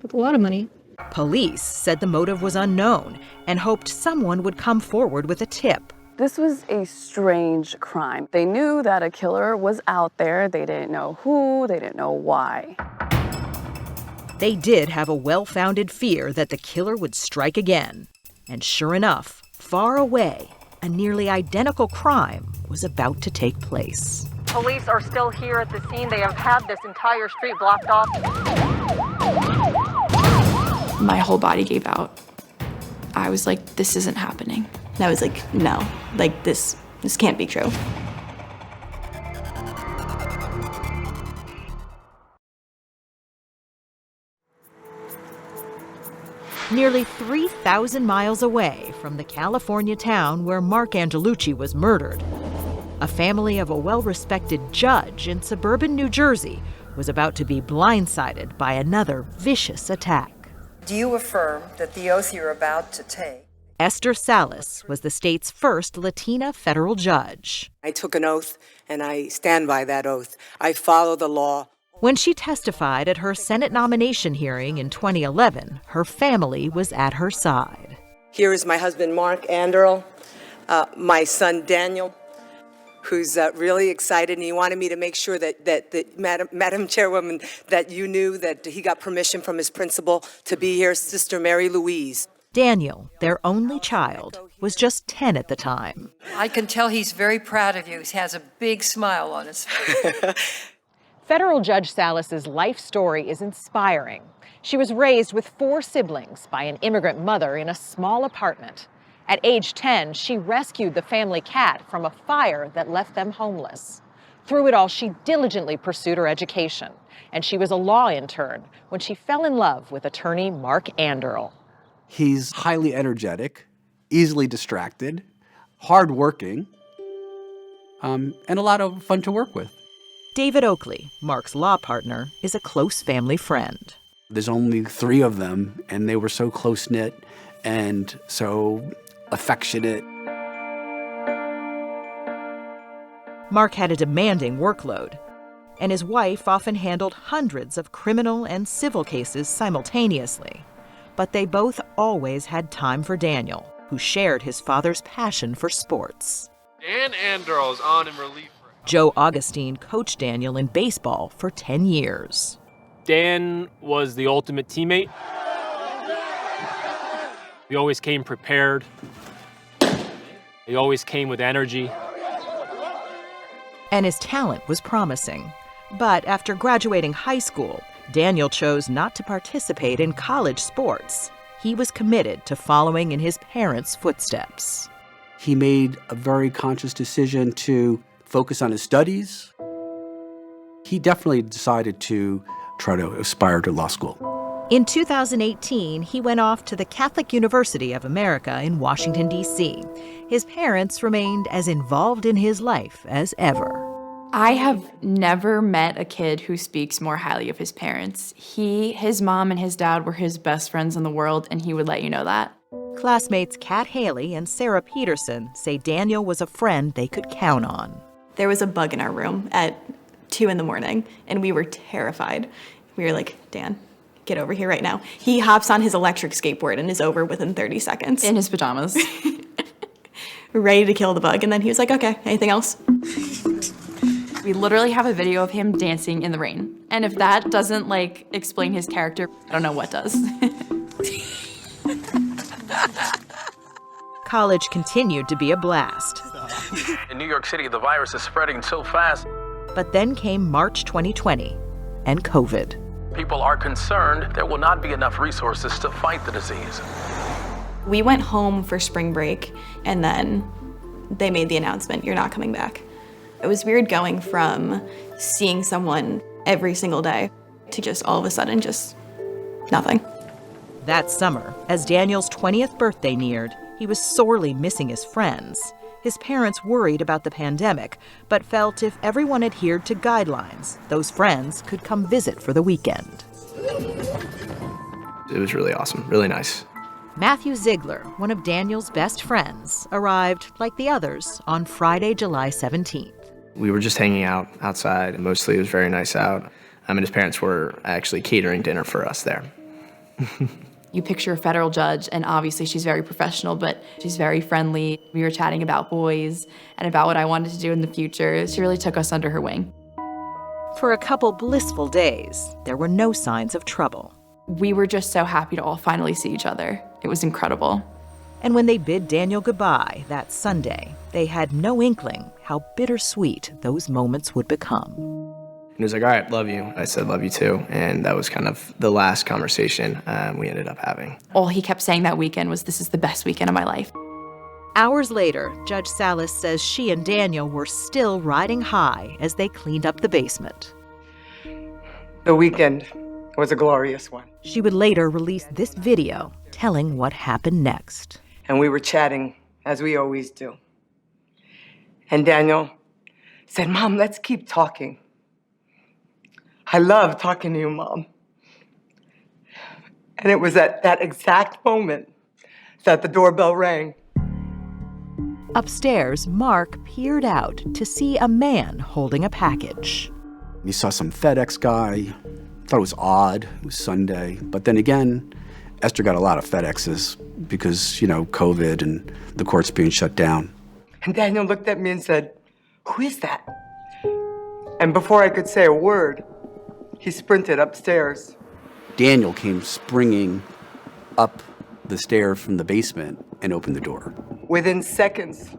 with a lot of money. Police said the motive was unknown and hoped someone would come forward with a tip. This was a strange crime. They knew that a killer was out there. They didn't know who, they didn't know why. They did have a well-founded fear that the killer would strike again. And sure enough, far away, a nearly identical crime was about to take place. Police are still here at the scene. They have had this entire street blocked off. My whole body gave out. I was like, this isn't happening. And I was like, no, like this can't be true. Nearly 3,000 miles away from the California town where Mark Angelucci was murdered, a family of a well-respected judge in suburban New Jersey was about to be blindsided by another vicious attack. Do you affirm that the oath you're about to take? Esther Salas was the state's first Latina federal judge. I took an oath, and I stand by that oath. I follow the law. When she testified at her Senate nomination hearing in 2011, her family was at her side. Here is my husband, Mark Anderl, my son, Daniel, who's really excited, and he wanted me to make sure that Madam Chairwoman, that you knew that he got permission from his principal to be here, Sister Mary Louise. Daniel, their only child, was just 10 at the time. I can tell he's very proud of you. He has a big smile on his face. Federal Judge Salas's life story is inspiring. She was raised with 4 siblings by an immigrant mother in a small apartment. At age 10, she rescued the family cat from a fire that left them homeless. Through it all, she diligently pursued her education, and she was a law intern when she fell in love with attorney Mark Anderl. He's highly energetic, easily distracted, hardworking, and a lot of fun to work with. David Oakley, Mark's law partner, is a close family friend. There's only 3 of them, and they were so close-knit and so affectionate. Mark had a demanding workload, and his wife often handled hundreds of criminal and civil cases simultaneously. But they both always had time for Daniel, who shared his father's passion for sports. Dan Anderl is on in relief. Joe Augustine coached Daniel in baseball for 10 years. Dan was the ultimate teammate. He always came prepared. He always came with energy. And his talent was promising. But after graduating high school, Daniel chose not to participate in college sports. He was committed to following in his parents' footsteps. He made a very conscious decision to focus on his studies. He definitely decided to try to aspire to law school. In 2018, he went off to the Catholic University of America in Washington, D.C. His parents remained as involved in his life as ever. I have never met a kid who speaks more highly of his parents. His mom and his dad were his best friends in the world, and he would let you know that. Classmates Kat Haley and Sarah Peterson say Daniel was a friend they could count on. There was a bug in our room at 2 a.m, and we were terrified. We were like, Dan, get over here right now. He hops on his electric skateboard and is over within 30 seconds. In his pajamas. Ready to kill the bug, and then he was like, okay, anything else? We literally have a video of him dancing in the rain. And if that doesn't, explain his character, I don't know what does. College continued to be a blast. In New York City, the virus is spreading so fast. But then came March 2020 and COVID. People are concerned there will not be enough resources to fight the disease. We went home for spring break, and then they made the announcement, you're not coming back. It was weird going from seeing someone every single day to just all of a sudden just nothing. That summer, as Daniel's 20th birthday neared, he was sorely missing his friends. His parents worried about the pandemic, but felt if everyone adhered to guidelines, those friends could come visit for the weekend. It was really awesome, really nice. Matthew Ziegler, one of Daniel's best friends, arrived, like the others, on Friday, July 17th. We were just hanging out outside, and mostly it was very nice out. And his parents were actually catering dinner for us there. You picture a federal judge, and obviously she's very professional, but she's very friendly. We were chatting about boys and about what I wanted to do in the future. She really took us under her wing. For a couple blissful days, there were no signs of trouble. We were just so happy to all finally see each other. It was incredible. And when they bid Daniel goodbye that Sunday, they had no inkling how bittersweet those moments would become. He was like, all right, love you. I said, love you too. And that was kind of the last conversation we ended up having. All he kept saying that weekend was, this is the best weekend of my life. Hours later, Judge Salas says she and Daniel were still riding high as they cleaned up the basement. The weekend was a glorious one. She would later release this video telling what happened next. And we were chatting, as we always do. And Daniel said, Mom, let's keep talking. I love talking to you, Mom. And it was at that exact moment that the doorbell rang. Upstairs, Mark peered out to see a man holding a package. He saw some FedEx guy, thought it was odd, it was Sunday. But then again, Esther got a lot of FedExes because, COVID and the courts being shut down. And Daniel looked at me and said, who is that? And before I could say a word, he sprinted upstairs. Daniel came springing up the stairs from the basement and opened the door. Within seconds,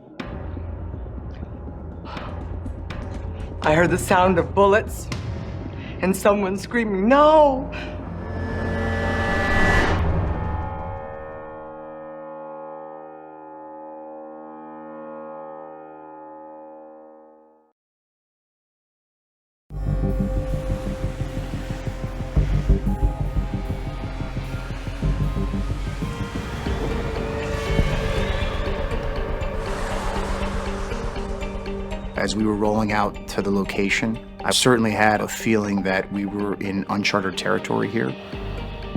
I heard the sound of bullets and someone screaming, no! As we were rolling out to the location, I certainly had a feeling that we were in uncharted territory here.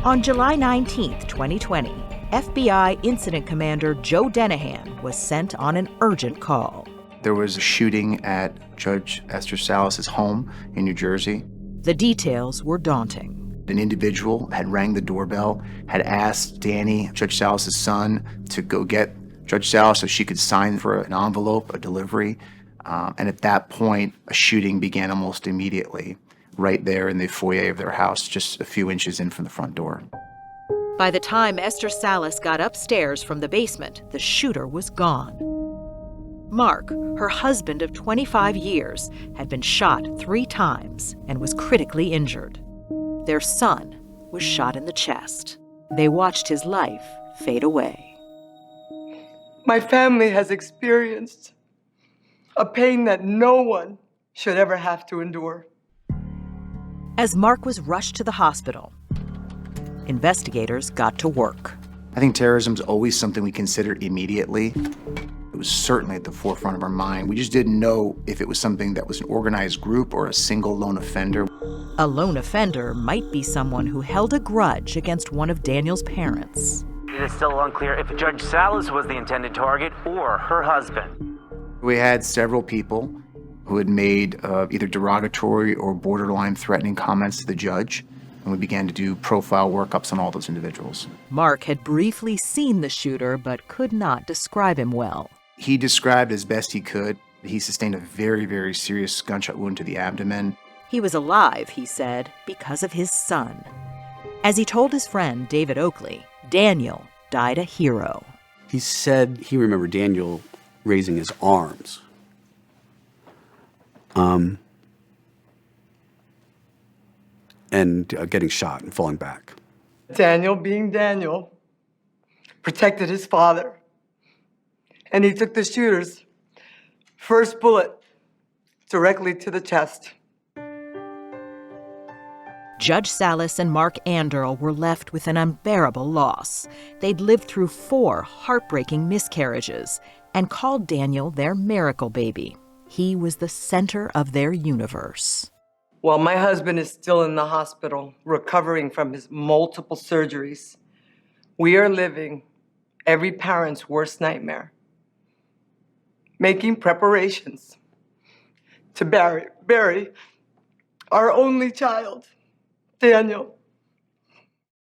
On July 19th, 2020, FBI Incident Commander Joe Denahan was sent on an urgent call. There was a shooting at Judge Esther Salas' home in New Jersey. The details were daunting. An individual had rang the doorbell, had asked Danny, Judge Salas' son, to go get Judge Salas so she could sign for an envelope, a delivery. And at that point, a shooting began almost immediately, right there in the foyer of their house, just a few inches in from the front door. By the time Esther Salas got upstairs from the basement, the shooter was gone. Mark, her husband of 25 years, had been shot 3 times and was critically injured. Their son was shot in the chest. They watched his life fade away. My family has experienced a pain that no one should ever have to endure. As Mark was rushed to the hospital, investigators got to work. I think terrorism is always something we consider immediately. It was certainly at the forefront of our mind. We just didn't know if it was something that was an organized group or a single lone offender. A lone offender might be someone who held a grudge against one of Daniel's parents. It is still unclear if Judge Salas was the intended target or her husband. We had several people who had made either derogatory or borderline threatening comments to the judge, and we began to do profile workups on all those individuals. Mark had briefly seen the shooter, but could not describe him well. He described as best he could. He sustained a very, very serious gunshot wound to the abdomen. He was alive, he said, because of his son. As he told his friend, David Oakley, Daniel died a hero. He said he remembered Daniel raising his arms. And getting shot and falling back. Daniel, being Daniel, protected his father. And he took the shooter's first bullet directly to the chest. Judge Salas and Mark Anderl were left with an unbearable loss. They'd lived through 4 heartbreaking miscarriages and called Daniel their miracle baby. He was the center of their universe. While my husband is still in the hospital, recovering from his multiple surgeries, we are living every parent's worst nightmare, making preparations to bury our only child, Daniel.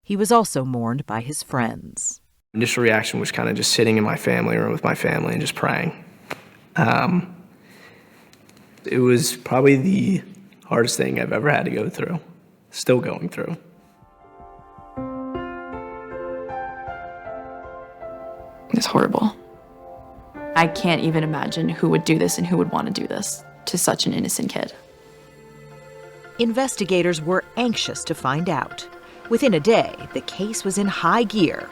He was also mourned by his friends. Initial reaction was kind of just sitting in my family room with my family and just praying. It was probably the hardest thing I've ever had to go through, still going through. It's horrible. I can't even imagine who would do this and who would want to do this to such an innocent kid. Investigators were anxious to find out. Within a day, the case was in high gear,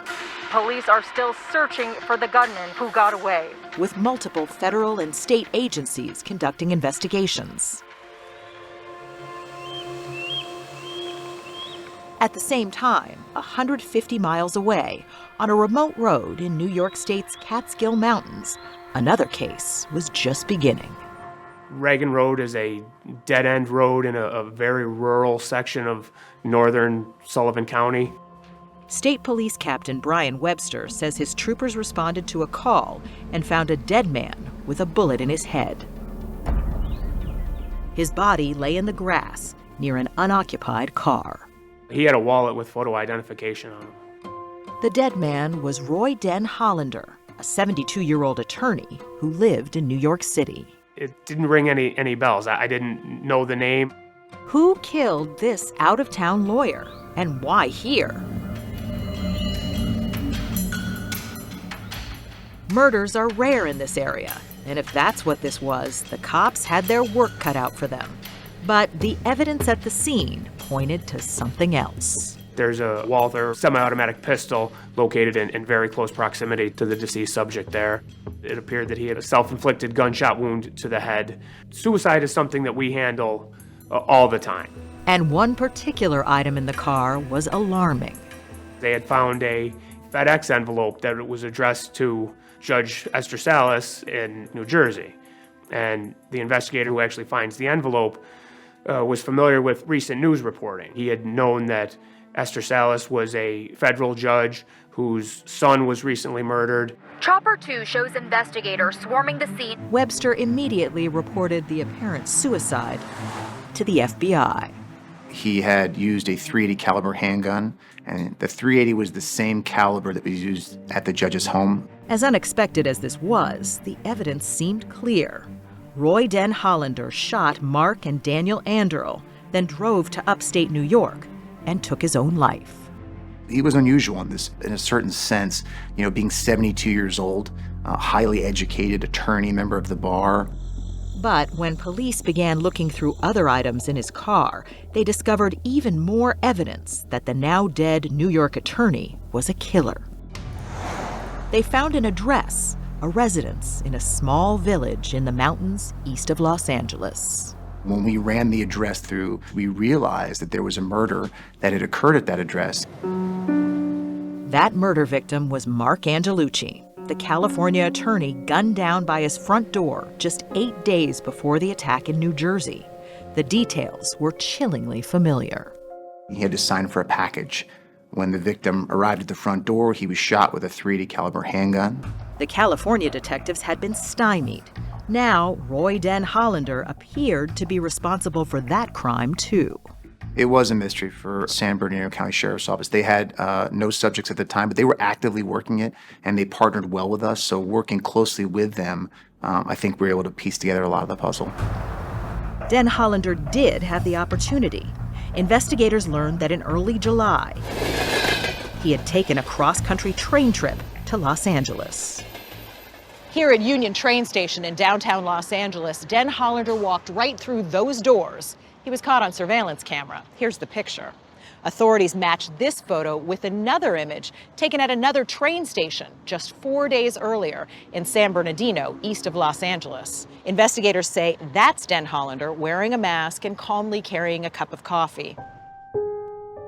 Police are still searching for the gunman who got away. with multiple federal and state agencies conducting investigations. At the same time, 150 miles away, on a remote road in New York State's Catskill Mountains, another case was just beginning. Reagan Road is a dead-end road in a very rural section of northern Sullivan County. State Police Captain Brian Webster says his troopers responded to a call and found a dead man with a bullet in his head. His body lay in the grass near an unoccupied car. He had a wallet with photo identification on him. The dead man was Roy Den Hollander, a 72-year-old attorney who lived in New York City. It didn't ring any bells. I didn't know the name. Who killed this out-of-town lawyer, and why here? Murders are rare in this area, and if that's what this was, the cops had their work cut out for them. But the evidence at the scene pointed to something else. There's a Walther semi-automatic pistol located in very close proximity to the deceased subject there. It appeared that he had a self-inflicted gunshot wound to the head. Suicide is something that we handle all the time. And one particular item in the car was alarming. They had found a FedEx envelope that was addressed to Judge Esther Salas in New Jersey. And the investigator who actually finds the envelope was familiar with recent news reporting. He had known that Esther Salas was a federal judge whose son was recently murdered. Chopper 2 shows investigators swarming the scene. Webster immediately reported the apparent suicide to the FBI. He had used a .380 caliber handgun, and the .380 was the same caliber that was used at the judge's home. As unexpected as this was, the evidence seemed clear. Roy Den Hollander shot Mark and Daniel Anderl, then drove to upstate New York and took his own life. He was unusual in this, in a certain sense, being 72 years old, a highly educated attorney, member of the bar. But when police began looking through other items in his car, they discovered even more evidence that the now dead New York attorney was a killer. They found an address, a residence in a small village in the mountains east of Los Angeles. When we ran the address through, we realized that there was a murder that had occurred at that address. That murder victim was Mark Angelucci, the California attorney gunned down by his front door just 8 days before the attack in New Jersey. The details were chillingly familiar. He had to sign for a package. When the victim arrived at the front door, he was shot with a .380 caliber handgun. The California detectives had been stymied. Now, Roy Den Hollander appeared to be responsible for that crime, too. It was a mystery for San Bernardino County Sheriff's Office. They had no subjects at the time, but they were actively working it, and they partnered well with us. So working closely with them, I think we were able to piece together a lot of the puzzle. Den Hollander did have the opportunity. Investigators learned that in early July, he had taken a cross-country train trip to Los Angeles. Here at Union Train Station in downtown Los Angeles, Den Hollander walked right through those doors. He was caught on surveillance camera. Here's the picture. Authorities matched this photo with another image taken at another train station just 4 days earlier in San Bernardino, east of Los Angeles. Investigators say that's Den Hollander wearing a mask and calmly carrying a cup of coffee.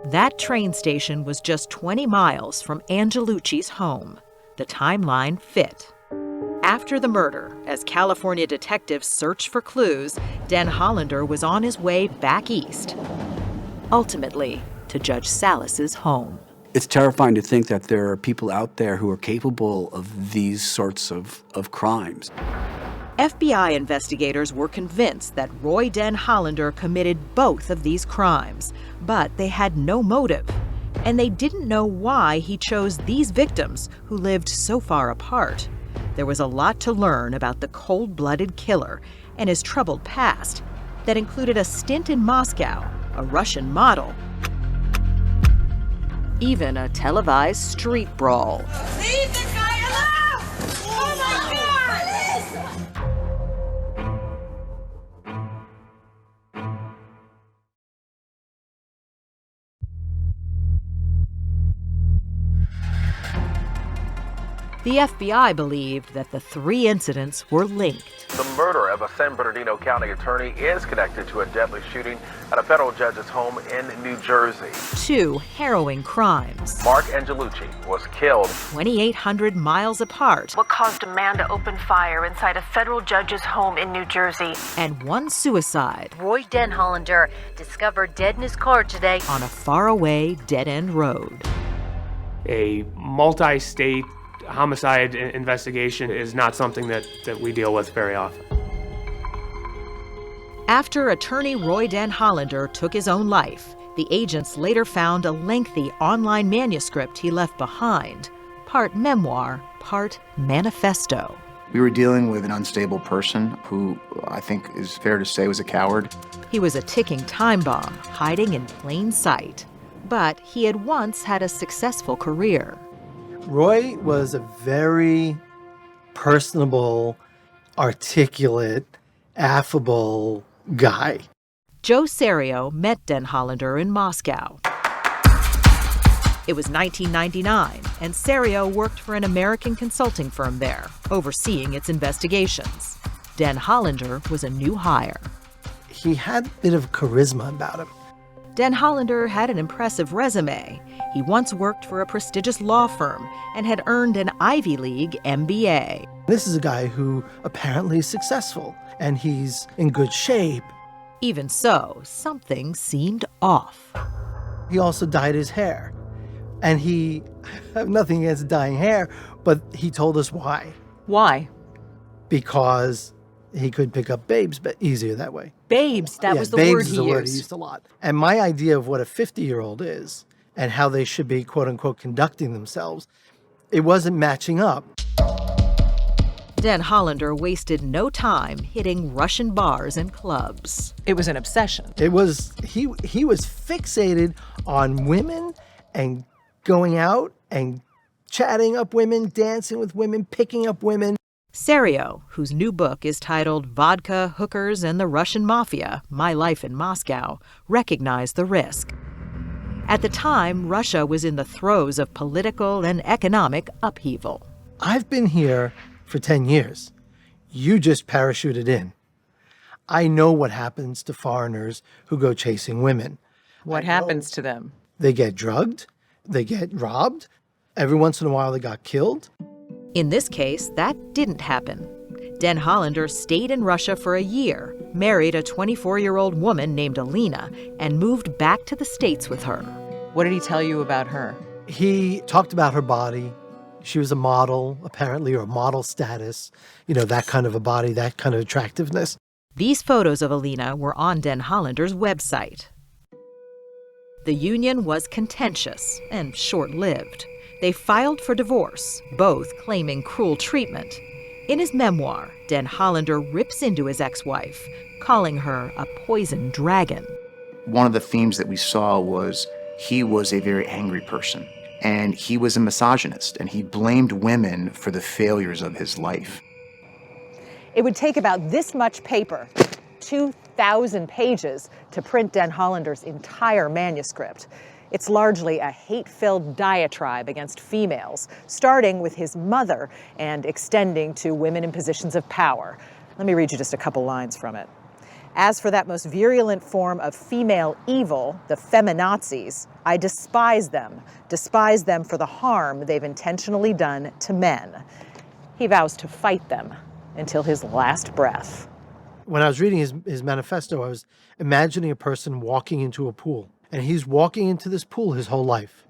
That train station was just 20 miles from Angelucci's home. The timeline fit. After the murder, as California detectives searched for clues, Den Hollander was on his way back east, ultimately to Judge Salas's home. It's terrifying to think that there are people out there who are capable of these sorts of crimes. FBI investigators were convinced that Roy Den Hollander committed both of these crimes, but they had no motive, and they didn't know why he chose these victims who lived so far apart. There was a lot to learn about the cold-blooded killer and his troubled past that included a stint in Moscow, a Russian model, even a televised street brawl. Leave the guy The FBI believed that the 3 incidents were linked. The murder of a San Bernardino County attorney is connected to a deadly shooting at a federal judge's home in New Jersey. 2 harrowing crimes. Mark Angelucci was killed 2,800 miles apart. What caused a man to open fire inside a federal judge's home in New Jersey? And 1 suicide. Roy Denhollander discovered dead in his car today on a faraway dead-end road. A multi-state homicide investigation is not something that we deal with very often. After attorney Roy Denhollander took his own life, the agents later found a lengthy online manuscript he left behind, part memoir, part manifesto. We were dealing with an unstable person who I think is fair to say was a coward. He was a ticking time bomb, hiding in plain sight. But he had once had a successful career. Roy was a very personable, articulate, affable guy. Joe Serio met Denhollander in Moscow. It was 1999, and Serio worked for an American consulting firm there, overseeing its investigations. Denhollander was a new hire. He had a bit of charisma about him. Denhollander had an impressive resume. He once worked for a prestigious law firm and had earned an Ivy League MBA. This is a guy who apparently is successful, and he's in good shape. Even so, something seemed off. He also dyed his hair. And I have nothing against dyeing hair, but he told us why. Why? Because he could pick up babes, but easier that way. Babes, that was the babes word is he the used. word he used a lot. And my idea of what a 50-year-old is and how they should be, quote unquote, conducting themselves, it wasn't matching up. Denhollander wasted no time hitting Russian bars and clubs. It was an obsession. He was fixated on women and going out and chatting up women, dancing with women, picking up women. Serio, whose new book is titled Vodka, Hookers, and the Russian Mafia, My Life in Moscow, recognized the risk. At the time, Russia was in the throes of political and economic upheaval. I've been here for 10 years. You just parachuted in. I know what happens to foreigners who go chasing women. What happens to them? They get drugged, they get robbed, every once in a while they got killed. In this case, that didn't happen. Denhollander stayed in Russia for a year, married a 24-year-old woman named Alina, and moved back to the States with her. What did he tell you about her? He talked about her body. She was a model, apparently, or model status. You know, that kind of a body, that kind of attractiveness. These photos of Alina were on Denhollander's website. The union was contentious and short-lived. They filed for divorce, both claiming cruel treatment. In his memoir, Denhollander rips into his ex-wife, calling her a poison dragon. One of the themes that we saw was he was a very angry person, and he was a misogynist, and he blamed women for the failures of his life. It would take about this much paper, 2,000 pages, to print Denhollander's entire manuscript. It's largely a hate-filled diatribe against females, starting with his mother and extending to women in positions of power. Let me read you just a couple lines from it. As for that most virulent form of female evil, the feminazis, I despise them for the harm they've intentionally done to men. He vows to fight them until his last breath. When I was reading his manifesto, I was imagining a person walking into a pool. And he's walking into this pool his whole life.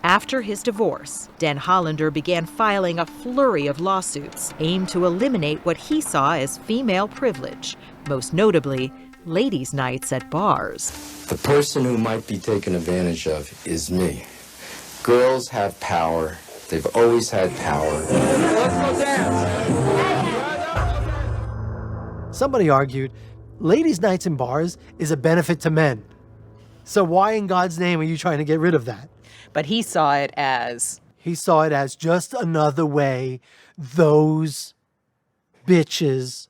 After his divorce, Denhollander began filing a flurry of lawsuits aimed to eliminate what he saw as female privilege, most notably, ladies' nights at bars. The person who might be taken advantage of is me. Girls have power. They've always had power. Let's go dance. Somebody argued, ladies' nights in bars is a benefit to men. So why in God's name are you trying to get rid of that? But he saw it as... He saw it as just another way those bitches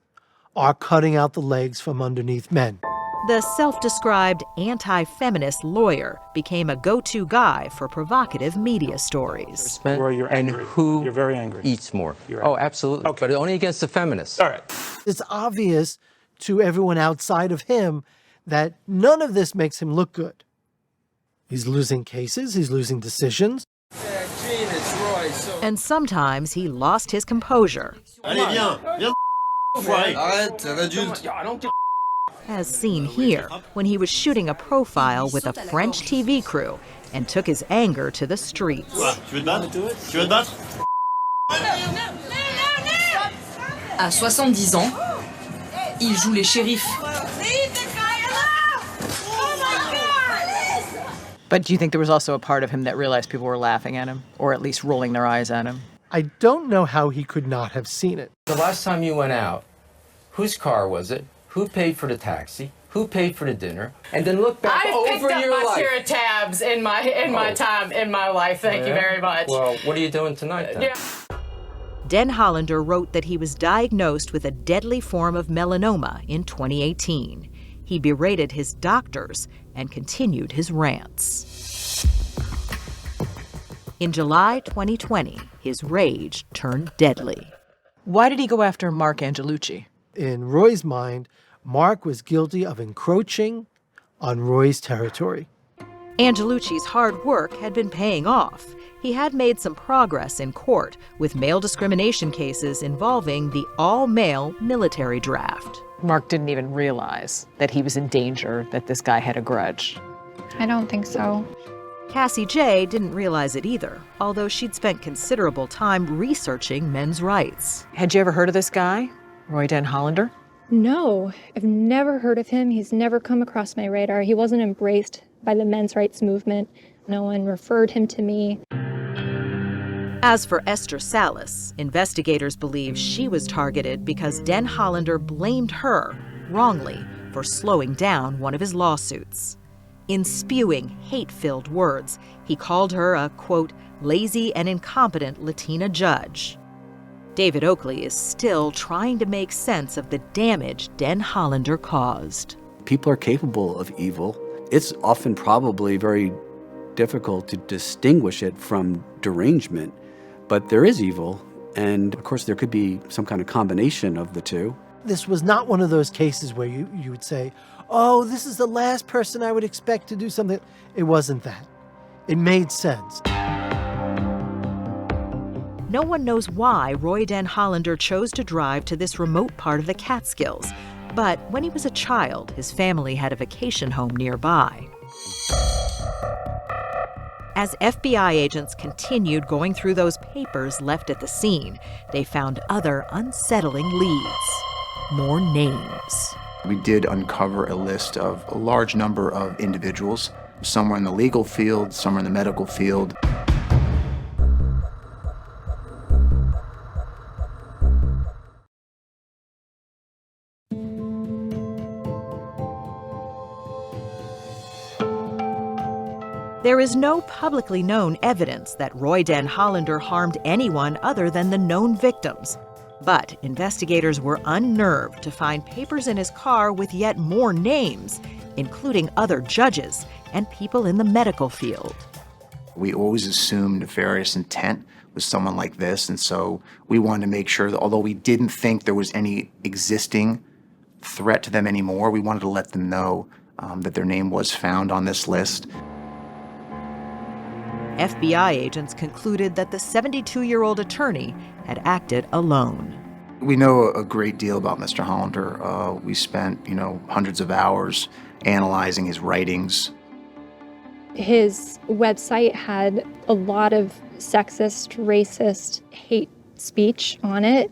are cutting out the legs from underneath men. The self-described anti-feminist lawyer became a go-to guy for provocative media stories. Where you're angry. And who You're very angry. eats more? You're Oh, angry. absolutely. Okay. But only against the feminists. All right. It's obvious to everyone outside of him that none of this makes him look good. He's losing cases, he's losing decisions. And sometimes he lost his composure. As seen here, when he was shooting a profile with a French TV crew and took his anger to the streets. À 70 ans, il joue les shérifs. But do you think there was also a part of him that realized people were laughing at him, or at least rolling their eyes at him? I don't know how he could not have seen it. The last time you went out, whose car was it? Who paid for the taxi? Who paid for the dinner? And then look back over your life. I've picked up my share of tabs in my time in my life. Thank you very much. Well, what are you doing tonight then? Den Hollander wrote that he was diagnosed with a deadly form of melanoma in 2018. He berated his doctors and continued his rants. In July 2020, his rage turned deadly. Why did he go after Mark Angelucci? In Roy's mind, Mark was guilty of encroaching on Roy's territory. Angelucci's hard work had been paying off. He had made some progress in court with male discrimination cases involving the all-male military draft. Mark didn't even realize that he was in danger, that this guy had a grudge. I don't think so. Cassie J didn't realize it either, although she'd spent considerable time researching men's rights. Had you ever heard of this guy, Roy Den Hollander? No, I've never heard of him. He's never come across my radar. He wasn't embraced by the men's rights movement. No one referred him to me. As for Esther Salas, investigators believe she was targeted because Den Hollander blamed her, wrongly, for slowing down one of his lawsuits. In spewing hate-filled words, he called her a, quote, lazy and incompetent Latina judge. David Oakley is still trying to make sense of the damage Den Hollander caused. People are capable of evil. It's often probably very difficult to distinguish it from derangement, but there is evil, and of course there could be some kind of combination of the two. This was not one of those cases where you would say, oh, this is the last person I would expect to do something. It wasn't that. It made sense. No one knows why Roy Den Hollander chose to drive to this remote part of the Catskills, but when he was a child, his family had a vacation home nearby. As FBI agents continued going through those papers left at the scene, they found other unsettling leads. More names. We did uncover a list of a large number of individuals, some were in the legal field, some were in the medical field. There is no publicly known evidence that Roy Den Hollander harmed anyone other than the known victims. But investigators were unnerved to find papers in his car with yet more names, including other judges and people in the medical field. We always assumed nefarious intent with someone like this, and so we wanted to make sure that although we didn't think there was any existing threat to them anymore, we wanted to let them know that their name was found on this list. FBI agents concluded that the 72-year-old attorney had acted alone. We know a great deal about Mr. Hollander. We spent, hundreds of hours analyzing his writings. His website had a lot of sexist, racist, hate speech on it.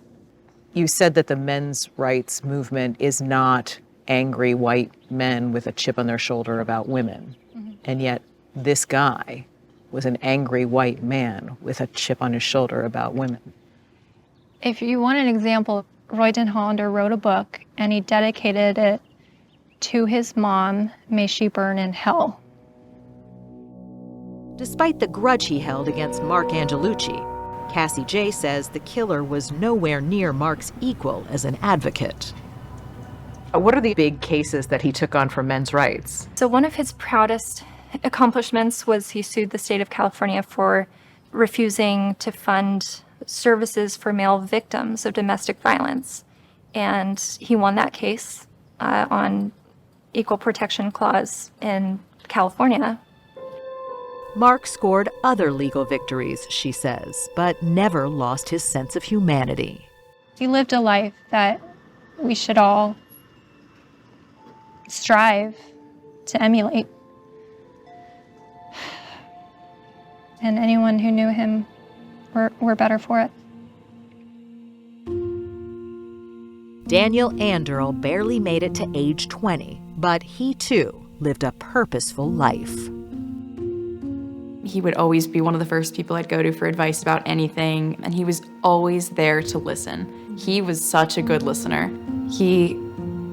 You said that the men's rights movement is not angry white men with a chip on their shoulder about women. Mm-hmm. And yet this guy was an angry white man with a chip on his shoulder about women. If you want an example, Roy Den Hollander wrote a book and he dedicated it to his mom, may she burn in hell. Despite the grudge he held against Mark Angelucci, Cassie J says the killer was nowhere near Mark's equal as an advocate. What are the big cases that he took on for men's rights? So one of his proudest accomplishments was he sued the state of California for refusing to fund services for male victims of domestic violence. And he won that case on Equal Protection Clause in California. Mark scored other legal victories, she says, but never lost his sense of humanity. He lived a life that we should all strive to emulate. And anyone who knew him were better for it. Daniel Anderl barely made it to age 20, but he too lived a purposeful life. He would always be one of the first people I'd go to for advice about anything, and he was always there to listen. He was such a good listener. He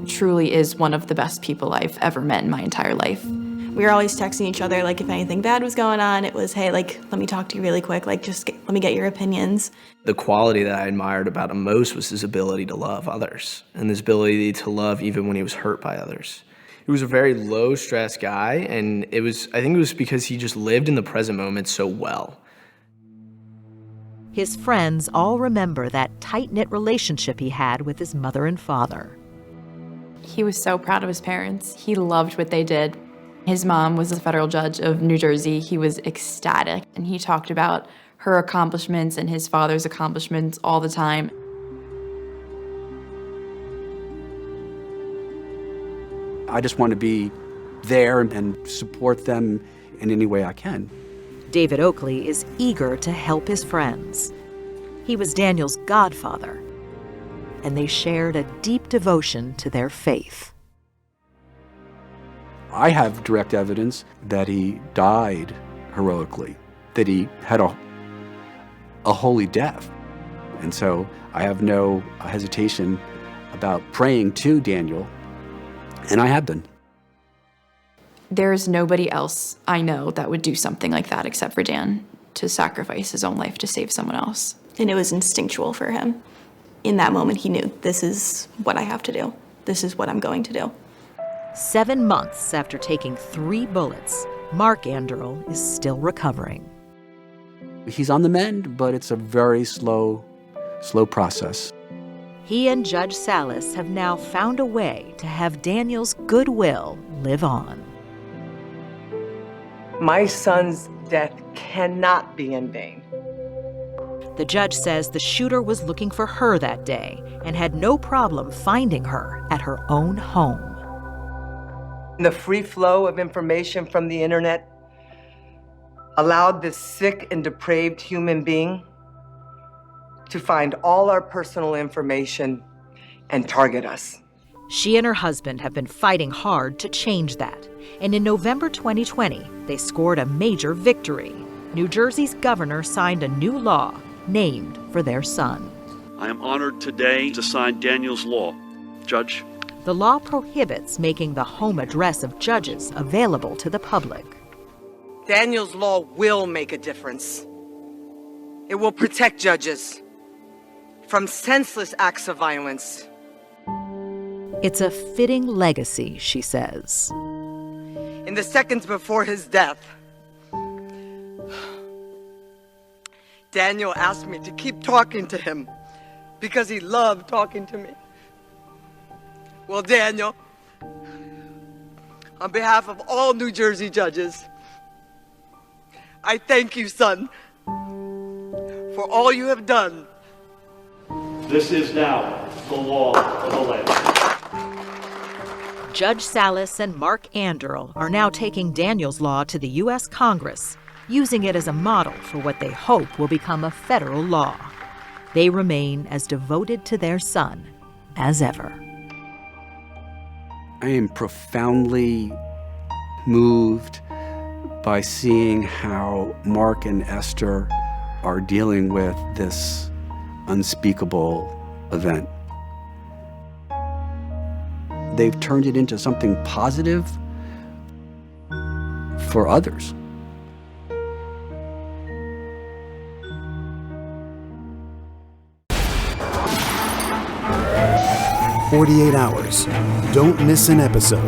truly is one of the best people I've ever met in my entire life. We were always texting each other, like if anything bad was going on, it was, hey, like, let me talk to you really quick, like let me get your opinions. The quality that I admired about him most was his ability to love others and his ability to love even when he was hurt by others. He was a very low-stress guy, and I think it was because he just lived in the present moment so well. His friends all remember that tight-knit relationship he had with his mother and father. He was so proud of his parents. He loved what they did. His mom was a federal judge of New Jersey. He was ecstatic, and he talked about her accomplishments and his father's accomplishments all the time. I just want to be there and support them in any way I can. David Oakley is eager to help his friends. He was Daniel's godfather, and they shared a deep devotion to their faith. I have direct evidence that he died heroically, that he had a holy death. And so I have no hesitation about praying to Daniel, and I have been. There's nobody else I know that would do something like that except for Dan, to sacrifice his own life to save someone else. And it was instinctual for him. In that moment, he knew, this is what I have to do. This is what I'm going to do. 7 months after taking 3 bullets, Mark Anderl is still recovering. He's on the mend, but it's a very slow process. He and Judge Salas have now found a way to have Daniel's goodwill live on. My son's death cannot be in vain. The judge says the shooter was looking for her that day and had no problem finding her at her own home. The free flow of information from the internet allowed this sick and depraved human being to find all our personal information and target us. She and her husband have been fighting hard to change that. And in November 2020, they scored a major victory. New Jersey's governor signed a new law named for their son. I am honored today to sign Daniel's law. Judge. The law prohibits making the home address of judges available to the public. Daniel's law will make a difference. It will protect judges from senseless acts of violence. It's a fitting legacy, she says. In the seconds before his death, Daniel asked me to keep talking to him because he loved talking to me. Well, Daniel, on behalf of all New Jersey judges, I thank you, son, for all you have done. This is now the law of the land. Judge Salas and Mark Anderl are now taking Daniel's law to the U.S. Congress, using it as a model for what they hope will become a federal law. They remain as devoted to their son as ever. I am profoundly moved by seeing how Mark and Esther are dealing with this unspeakable event. They've turned it into something positive for others. 48 hours. Don't miss an episode.